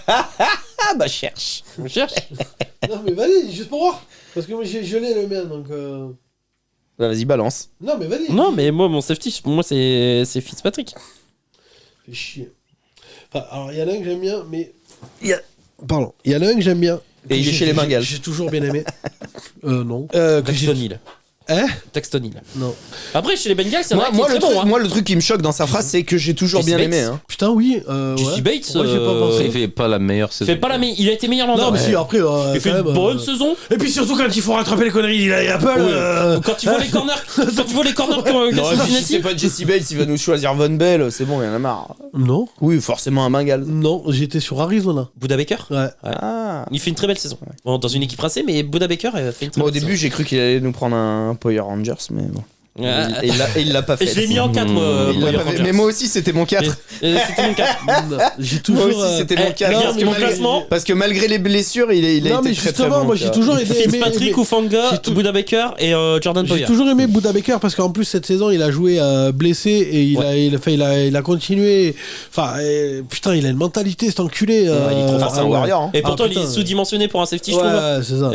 Ah bah cherche. Je cherche. Non, mais vas-y, juste pour voir. Parce que moi, je l'ai le mien, donc. Bah, vas-y balance. Non, mais vas-y. Non, mais moi, mon safety, pour moi, c'est Fitzpatrick. Fais chier. Enfin, alors, il y en a un que j'aime bien, mais. Pardon. Il y en a un que j'aime bien. Et il est chez les Bengals. J'ai toujours bien aimé. Non. Que Daxton j'ai. Hill. Hein? Daxton Hill. Non. Après, chez les Bengals, il y en a un qui est Moi, très le truc, bon. Hein. moi le truc qui me choque dans sa phrase c'est que j'ai toujours Jesse bien Bates. aimé hein. Putain, oui. Jesse Ouais. Bates, Ouais, j'ai pas pensé. Il fait pas la meilleure saison. Fait pas la meilleure. Il a été meilleur l'an Non, mais dernier. si, après. Il fait quand une même, bonne saison. Et puis surtout, quand il faut rattraper les conneries, il a Apple. Oui. Quand tu vois les corners, que Non, et puis si Cincinnati. c'est pas Jesse Bates, il va nous choisir Von Bell, c'est bon, il y en a marre. Non. Oui, forcément un Bengals. Non, j'étais sur Arizona. Buda Baker. Ouais. Ah. Il fait une très belle saison. Bon, dans une équipe rincée, mais Buda Baker fait une très Moi au belle début saison. j'ai cru qu'il allait nous prendre un Power Rangers mais bon. Et il l'a pas fait. Je l'ai mis en 4, moi. Il l'a pas fait. Mais moi aussi, c'était mon 4. C'était mon 4. J'ai Moi toujours. aussi, c'était mon 4. Regarde mon classement. Parce que malgré les blessures, il a Non, mais été très très justement, bon. moi j'ai toujours aimé. Fitzpatrick, Ufanga, j'ai tout- Buda Baker et Jordan J'ai Poyer. toujours aimé Buda Baker parce qu'en plus cette saison il a joué blessé et il a continué. Enfin, putain, il a une mentalité cet enculé. Il est trop fort, c'est un warrior. hein. Et pourtant, il putain. est sous-dimensionné pour un safety, je trouve. Ouais, c'est ça. Donc,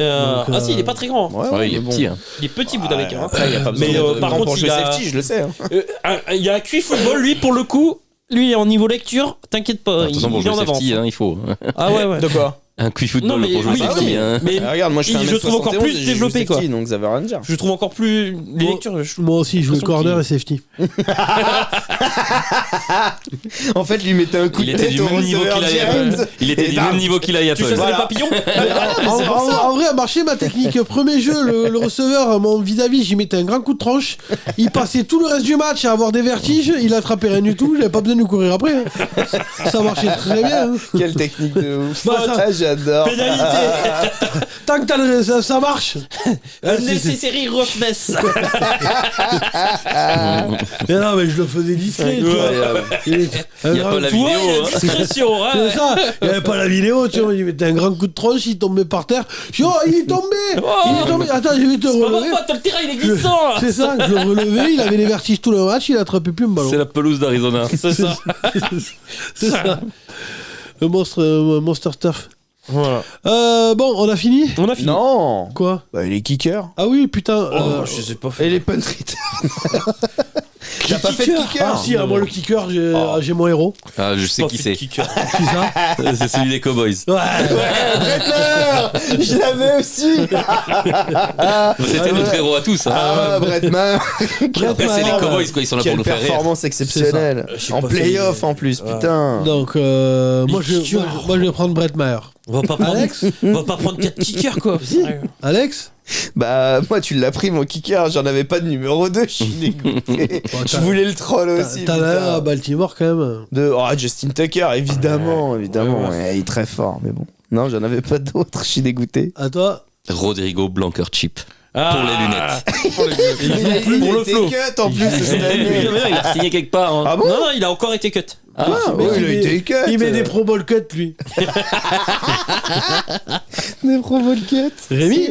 Ah si, il est pas très grand. Ouais, il est mais petit. bon. Hein. Il est petit, Buda Baker. hein. Après, il y a pas besoin Mais, de par grand contre, pour il jouer a- safety, je le sais. hein. Il y a QI Football, lui, pour le coup. Lui, en niveau lecture, t'inquiète pas, De toute façon, pour il est jouer en avance. safety, hein, il faut. Ah ouais. De quoi Un quick football Non, mais pour jouer oui, safety. oui. Hein. Mais Regarde, moi je fais un je trouve encore plus développé, quoi. Donc ça veut rien dire. je trouve encore plus les Moi- lectures. Moi aussi, je jouais Attention corner qu'il- et safety. En fait, lui mettait un coup Il de était tête du au même niveau receveur qu'il a James. Apple. Il était Et du bam. même niveau qu'il a Tu Apple. faisais Voilà. les papillons En vrai, a marché ma technique. Premier jeu, le receveur, mon vis-à-vis, j'y mettais un grand coup de tranche. Il passait tout le reste du match à avoir des vertiges. Il attrapait rien du tout. J'avais pas besoin de lui courir après. hein. Ça marchait très bien. hein. Quelle technique de ouf. Bah, ça- Ah, j'adore. Pénalité. Tant que ça marche. Un nécessaire roughness. Mais non, mais je le faisais discret. tu vois. Il n'y a pas la Toi, vidéo. il y a Hein. discrétion. C'est hein. ça, il n'y avait pas la vidéo, tu vois, il mettait un grand coup de tranche, il tombait par terre. Je dis, oh, il est tombé Il est tombé Attends, je vais te C'est pas ma relever. faute, le terrain il est glissant. C'est ça, je le relevais, il avait les vertiges tout le match, il attrapait plus un ballon. C'est la pelouse d'Arizona. C'est ça. C'est ça. Le monster stuff. Voilà. Bon, on a fini On a fini. Non. Quoi Bah, les kickers. Ah oui, putain. Je sais pas. Et les punt returns. T'as pas fait de kicker Ah si, moi le kicker, j'ai mon héros. Ah, je sais qui c'est. Qui ça C'est celui des Cowboys. Ouais. Bretmer. Je l'avais aussi. C'était notre héros à tous. Hein. Ah, Bretmer. Après, c'est les Cowboys, quoi. Ils sont là pour Quelle nous faire rire. performance exceptionnelle. J'ai En pas playoff fait- en plus, putain. Donc, moi je vais prendre Brett Maher. On va pas prendre. Alex On va pas prendre 4 kickers quoi. Alex Bah, moi, tu l'as pris, mon kicker. J'en avais pas de numéro 2. Je suis dégoûté. Je voulais le troll aussi. T'as putain. un à Baltimore quand même. Justin Tucker, évidemment. Ouais. Ouais, il est très fort, mais bon. Non, j'en avais pas d'autres. Je suis dégoûté. À toi Rodrigo Blankenship. Pour les lunettes. Pour le flow. cut en plus cette année. Il a signé quelque part. Hein. Ah bon? Non, il a encore été cut. Ah, mec, ouais, il a été cut. Il met des Pro Bowl cuts, lui. Des Pro Bowl cut. Rémi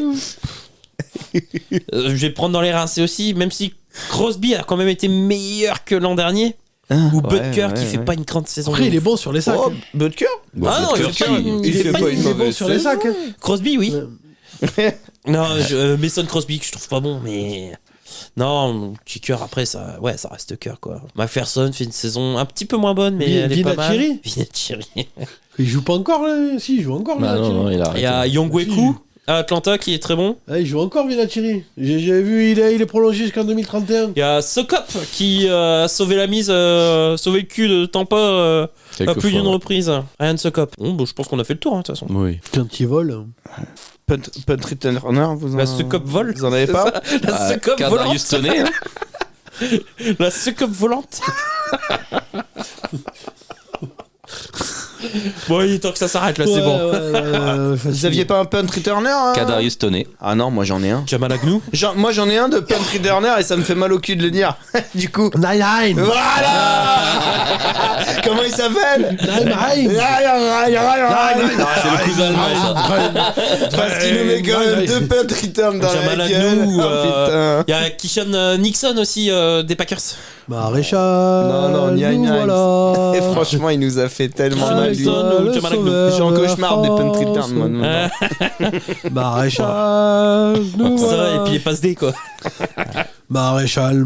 Je vais prendre dans les rincés aussi, même si Crosby a quand même été meilleur que l'an dernier. Ou Butker qui fait pas une grande saison. Après, il est bon sur les sacs. Oh, Butker. Ah non, il fait pas une il est bon mauvaise sur les saison. sacs. hein. Crosby, oui. Non, Mason Crosby que je trouve pas bon, mais non, kicker après ça, ouais, ça reste cœur quoi. McPherson fait une saison un petit peu moins bonne, mais elle est pas mal. Vinatieri Vinatieri. Il joue pas encore, là. Si, il joue encore, Bah Vinatieri. non, il a Il y a arrêté. Yongweku à Atlanta qui est très bon. Ah, il joue encore, Vinatieri. J'ai vu, il est prolongé jusqu'en 2031. Il y a Sokop qui a sauvé la mise, sauvé le cul de Tampa à Quelques plus d'une fois. reprise. Ryan Sokop. Bon, bah, je pense qu'on a fait le tour hein, de toute façon. Oui. Quand il vole. Punt returner, vous en... La Sokop vole. Vous en avez pas? La Sokop volante. Kadarius Toney, hein. La Sokop volante. Bon, il est temps que ça s'arrête là, c'est bon. Vous aviez pas un punt returner hein Kadarius Toney. Ah non, moi j'en ai un. Jamal Agnew. Moi j'en ai un de punt returner et ça me fait mal au cul de le dire. Du coup. Nine. Voilà. Comment il s'appelle? Nine. C'est le cousin allemand, ça. Parce qu'il nous met quand même deux punt return dans Jamal la gueule. Agnew. Oh, putain. Il y a Kishon Nixon aussi des Packers. Maréchal. Non, Niang nous Niang. voilà. Et franchement, il nous a fait tellement Kishon mal. lui. Nixon ou Le Jamal Agnew. sauveur J'ai un de la cauchemar des punt return, France. moi. maintenant. Maréchal, nous Ça, voilà. et puis les passes D quoi. Maréchal,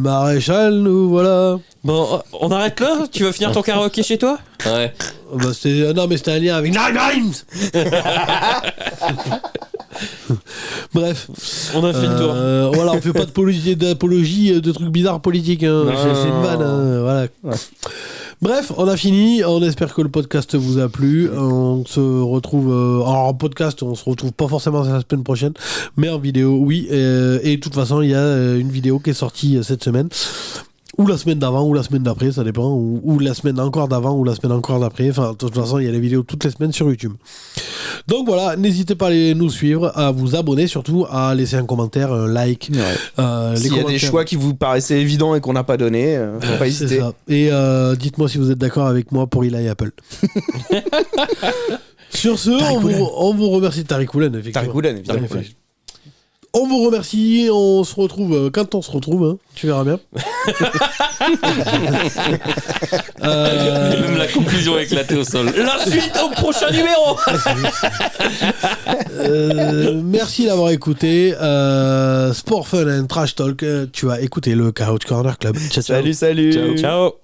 nous voilà. Bon, on arrête là. Tu vas finir ton karaoké chez toi? Ouais. Bah, non, mais c'était un lien avec Nine Nines. Bref. On a fait le tour. Voilà, on fait pas d'apologie de trucs bizarres politiques. Hein. Non. C'est une vanne. Hein. Voilà. Ouais. Bref, on a fini. On espère que le podcast vous a plu. On se retrouve alors en podcast. On se retrouve pas forcément la semaine prochaine, mais en vidéo, oui. Et de toute façon, il y a une vidéo qui est sortie cette semaine. Ou la semaine d'avant, ou la semaine d'après, ça dépend. Ou la semaine encore d'avant, ou la semaine encore d'après. Enfin, de toute façon, il y a les vidéos toutes les semaines sur YouTube. Donc voilà, n'hésitez pas à nous suivre, à vous abonner, surtout à laisser un commentaire, un like. S'il y a des choix qui vous paraissaient évidents et qu'on n'a pas donné, faut pas C'est hésiter. ça. Et dites-moi si vous êtes d'accord avec moi pour Eli Apple. Sur ce, on vous remercie. Tarikoulen, effectivement. Tarikoulen, évidemment. Tout à fait. On vous remercie, on se retrouve quand on se retrouve, hein, tu verras bien. Même la conclusion est éclatée au sol. La suite au prochain numéro. Merci d'avoir écouté Sport Fun and Trash Talk. Tu as écouté le Couch Corner Club. Ciao, ciao. Salut. Ciao. Ciao.